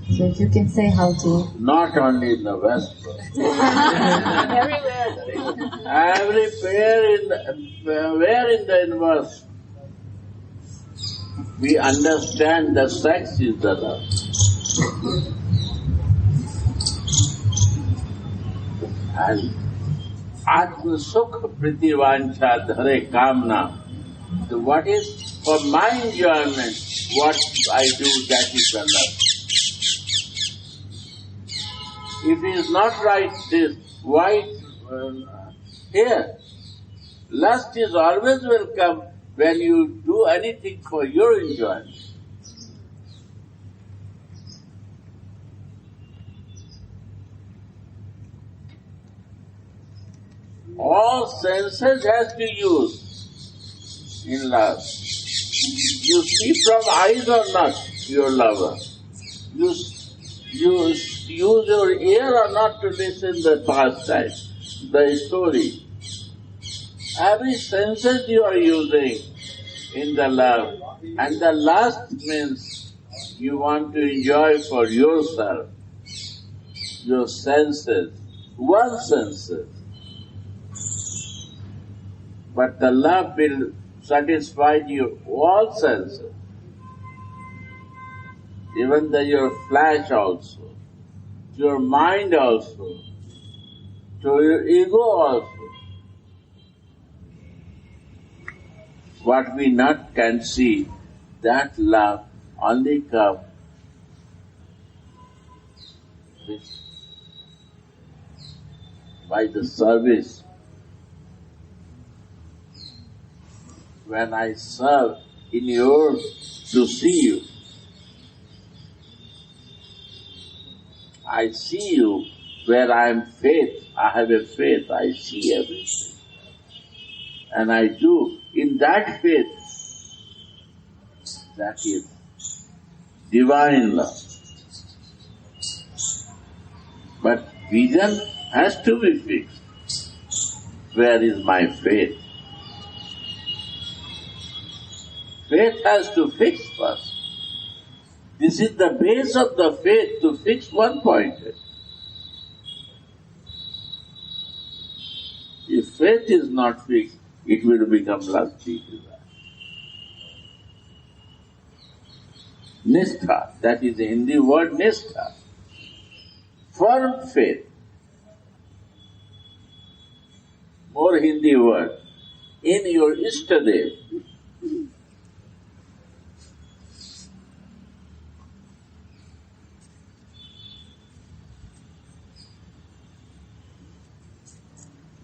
So if you can say how to... Not only in the West. Everywhere. Everywhere where in the universe we understand that sex is the love. And Atma Sukha Pritivancha Dhare Kamna. So what is for my enjoyment, what I do, that is the love. If it is not right, this white here, lust is always welcome when you do anything for your enjoyment. All senses has to use in love. You see from eyes or not your lover. You use your ear or not to listen the pastime, the story. Every senses you are using in the love. And the last means you want to enjoy for yourself, your senses, one senses. But the love will satisfy your all senses, even your flesh also, your mind also, to your ego also. What we not can see, that love only comes by the service. When I serve in yours to see you, I see you where I am faith. I have a faith, I see everything. And I do. In that faith, that is divine love. But vision has to be fixed. Where is my faith? Faith has to fix first. This is the base of the faith, to fix one point. If faith is not fixed, it will become lusty desire. Nistha, that is the Hindi word nistha. Firm faith. More Hindi word. In your Ishtadev.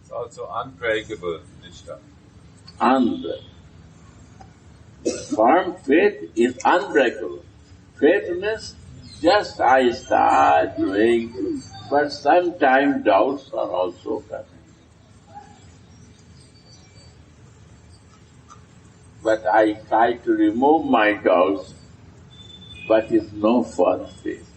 It's also unbreakable, Nishtha. Unbreakable. Firm faith is unbreakable. Faith means just I start doing, but sometimes doubts are also coming. But I try to remove my doubts, but it's no firm faith.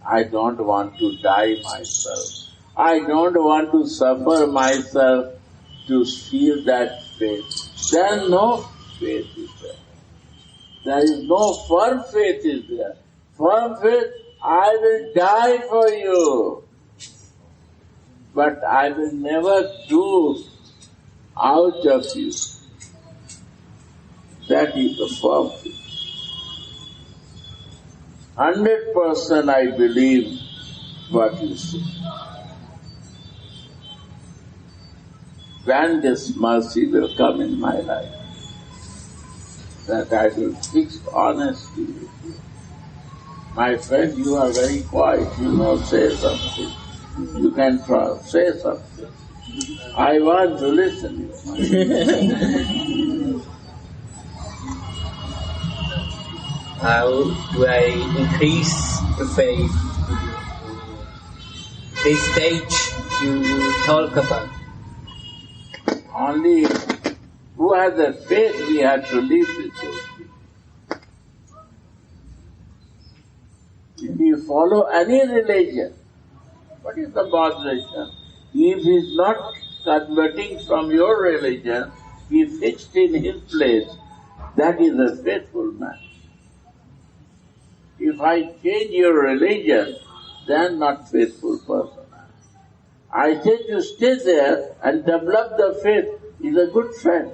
I don't want to die myself. I don't want to suffer myself to feel that faith. Then no faith is there. There is no firm faith is there. Firm faith, I will die for you. But I will never do out of you. That is the firm faith. 100% I believe what you say. When this mercy will come in my life, that I will fix honesty with you. My friend, you are very quiet, say something. You can try, say something. I want to listen to you. How do I increase the faith? This stage you talk about. Only who has the faith we have to live with those people. If you follow any religion, what is the moderation? If he is not converting from your religion, he fixed in his place, that is a faithful man. If I change your religion, then not faithful person. I say to stay there and develop the faith is a good friend.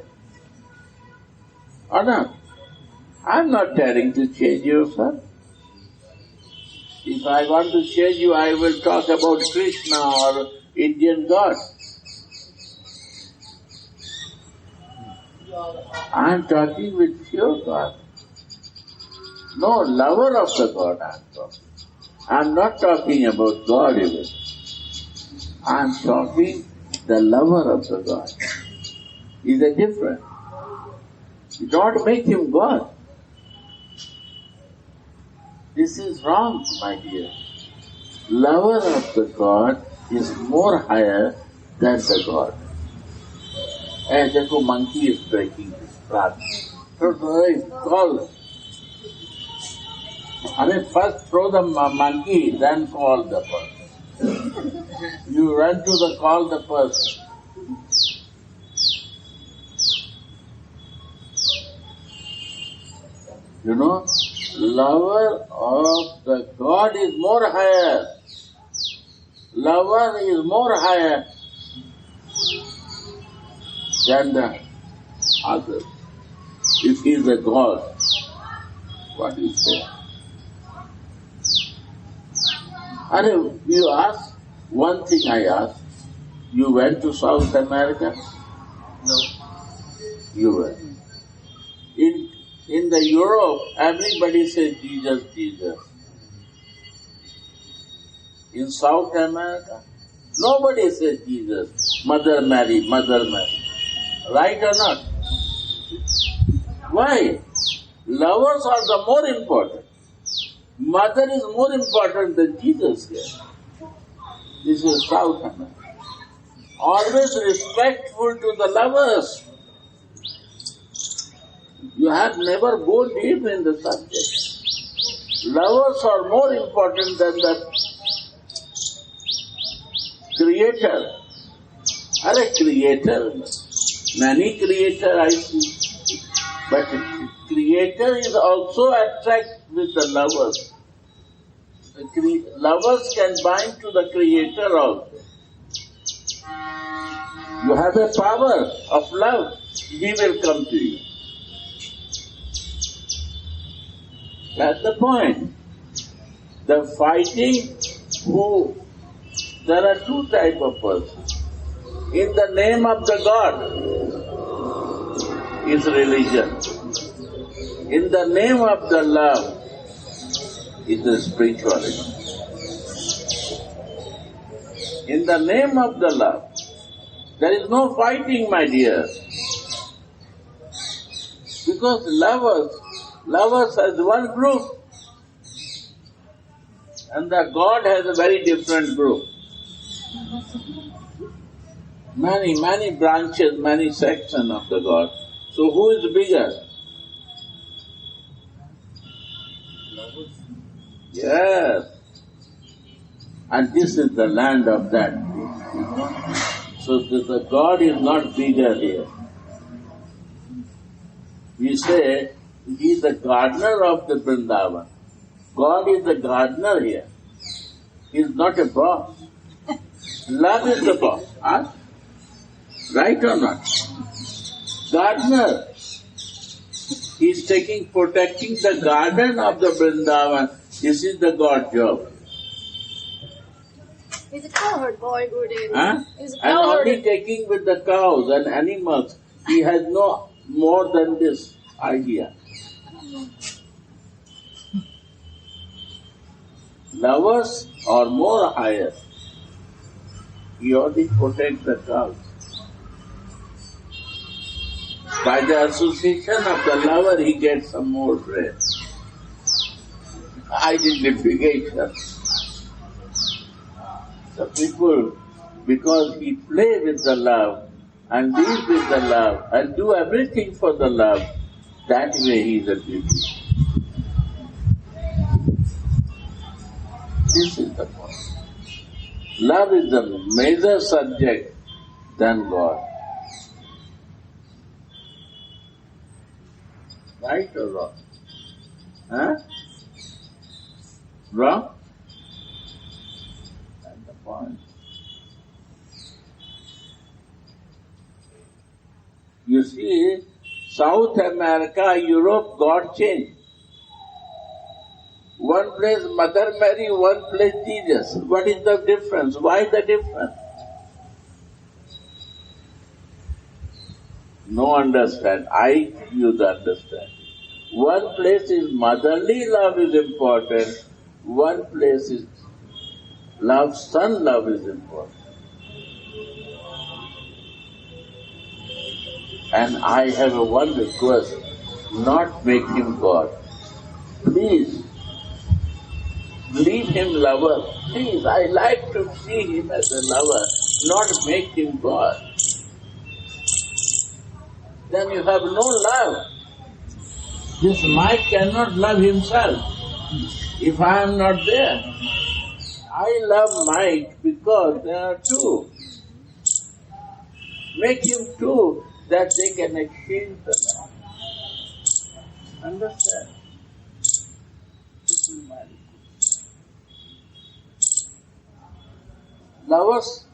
Or not? I'm not telling to change yourself. If I want to change you, I will talk about Krishna or Indian God. I'm talking with pure God. No, lover of the God I'm talking. I'm not talking about God even. I'm talking the lover of the God. Is a different. You don't make him God. This is wrong, my dear. Lover of the God is more higher than the God. And therefore monkey is breaking his plant. So call. First throw the monkey, then call the person. You run to the call the person. You know, lover of the God is more higher. Lover is more higher than the other. If he is a God, what do you say? And you ask, one thing I ask, you went to South America? No. You went. In the Europe, everybody says Jesus, Jesus. In South America, nobody says Jesus, Mother Mary, Mother Mary. Right or not? Why? Lovers are the more important. Mother is more important than Jesus here. This is South America. Always respectful to the lovers. You have never gone deep in the subject. Lovers are more important than the Creator. Creator, many creator I see. But Creator is also attracted with the lovers. Lovers can bind to the Creator also. You have a power of love, He will come to you. That's the point. The fighting there are two types of persons. In the name of the God is religion. In the name of the love is the spirituality. In the name of the love, there is no fighting, my dear. Because lovers has one group, and the God has a very different group. Many branches, many sections of the God. So who is bigger? Lovers. Yes. And this is the land of that. So the God is not bigger here. We say, He is the gardener of the Vrindavan. God is the gardener here. He is not a boss. Love is the boss. Huh? Right or not? Gardener. He is protecting the garden of the Vrindavan. This is the God job. He's a cowherd boy, Gurudev. Huh? He's a And cowherd. only taking with the cows and animals. He has no more than this idea. Lovers are more higher. He only protects the cows. By the association of the lover, he gets some more bread. Identification. The people, because he play with the love and live with the love and do everything for the love, that way he is a beauty. This is the point. Love is the major subject than God. Right or wrong? Huh? Wrong? That's the point. You see, South America, Europe, God changed. One place Mother Mary, one place Jesus. What is the difference? Why the difference? No understand. I give you the understanding. One place is motherly love is important. One place is love, son love is important. And I have a one request, not make him God. Please, leave him lover. Please, I like to see him as a lover, not make him God. Then you have no love. This Mike cannot love himself if I am not there. I love Mike because there are two. Make him two that they can exchange the love. Understand? This is my request. Lovers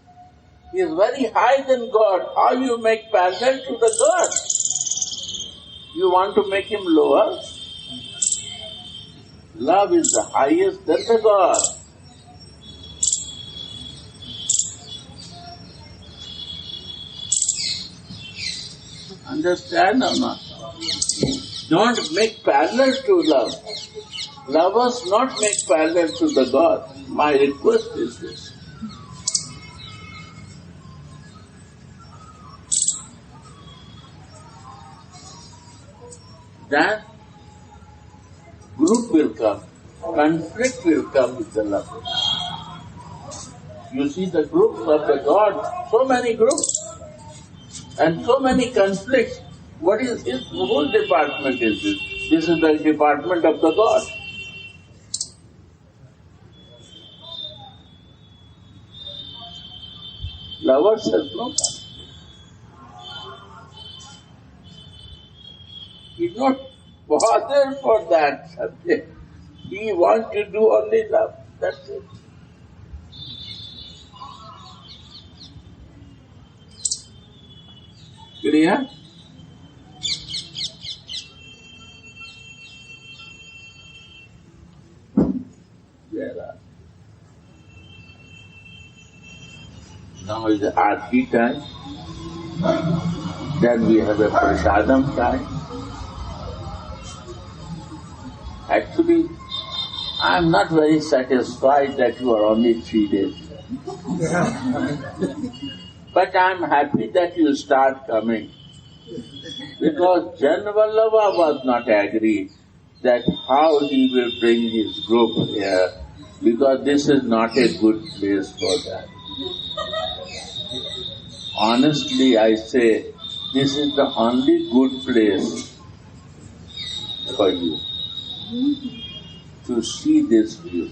is very high than God. How you make parallel to the God? You want to make him lower? Love is the highest than the God. Understand or not? Don't make parallel to love. Lovers not make parallel to the God. My request is this. Then group will come, conflict will come with the lovers. You see the groups of the God, so many groups and so many conflicts. What is his whole department is this? This is the department of the God. Lovers has no conflict. He's not bothered for that subject. He wants to do only love. That's it. Clear? Now is the Aarti time. Then we have a Prasadam time. Actually, I am not very satisfied that you are only 3 days. But I am happy that you start coming. Because Janvallabha was not agree that how he will bring his group here, because this is not a good place for that. Honestly, I say, this is the only good place for you to see this view.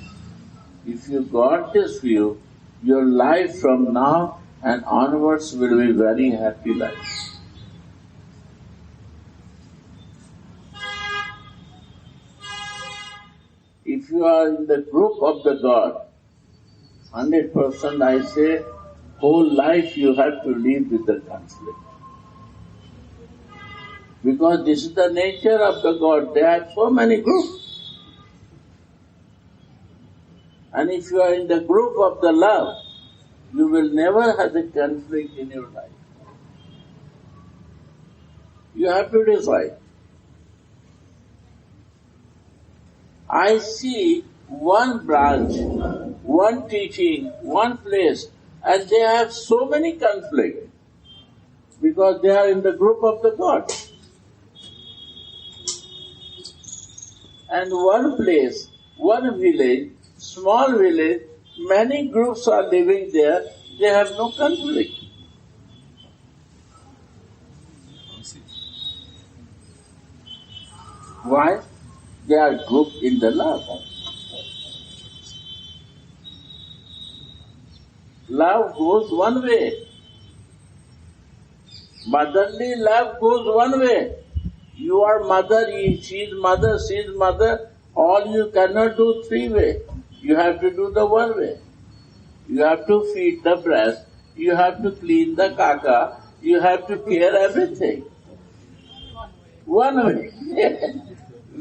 If you got this view, your life from now and onwards will be very happy life. If you are in the group of the God, 100% I say, whole life you have to live with the conflict. Because this is the nature of the God. There are so many groups. And if you are in the group of the love, you will never have a conflict in your life. You have to decide. I see one branch, one teaching, one place, and they have so many conflicts because they are in the group of the God. And one place, one village, small village, many groups are living there, they have no conflict. Why? They are grouped in the love. Love goes one way. Motherly love goes one way. You are mother, she is mother, she is mother. All you cannot do 3 way. You have to do the 1 way. You have to feed the breast. You have to clean the caca. You have to care everything. 1 way.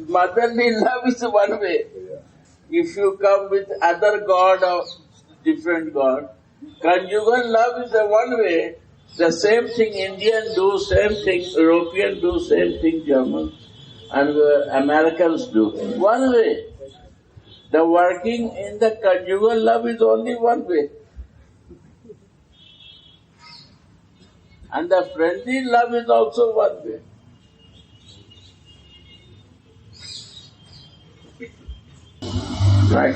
Motherly love is 1 way. If you come with other god or different god, conjugal love is a 1 way. The same thing Indian do, same thing European do, same thing Germans and Americans do. 1 way. The working in the conjugal love is only 1 way. And the friendly love is also 1 way. Right?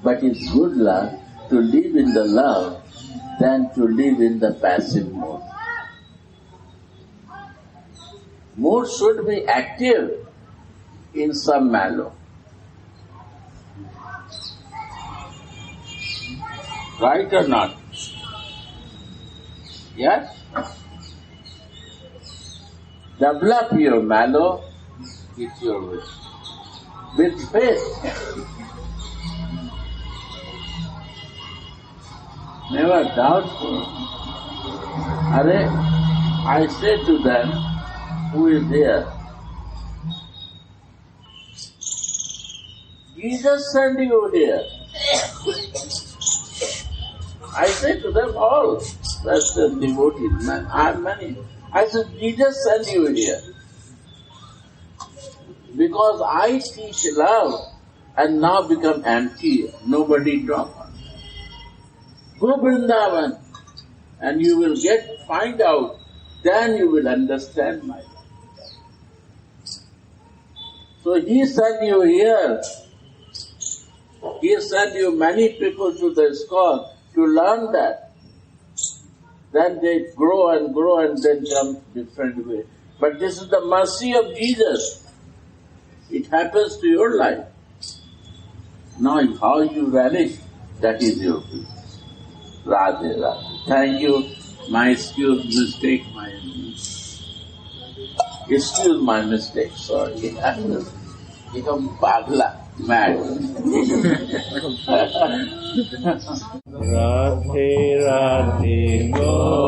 But it's good love to live in the love than to live in the passive mode. Mood should be active in some mellow. Right or not? Yes? Develop your mellow with your wish. With faith. Never doubtful. I say to them, who is there? Jesus sent you here. I say to them all, that's the devotees, man, I am many. I said, Jesus sent you here. Because I teach love and now become empty, nobody talks. Go Vrindavan and you will find out, then you will understand my love. So he sent you here. He sent you many people to the ISKCON to learn that. Then they grow and then come different way. But this is the mercy of Jesus. It happens to your life. Now how you relish, that is your business. Radhe, Radhe. Thank you. My excuse my mistake, sorry. Become pagla, mad. Radhe Radhe Go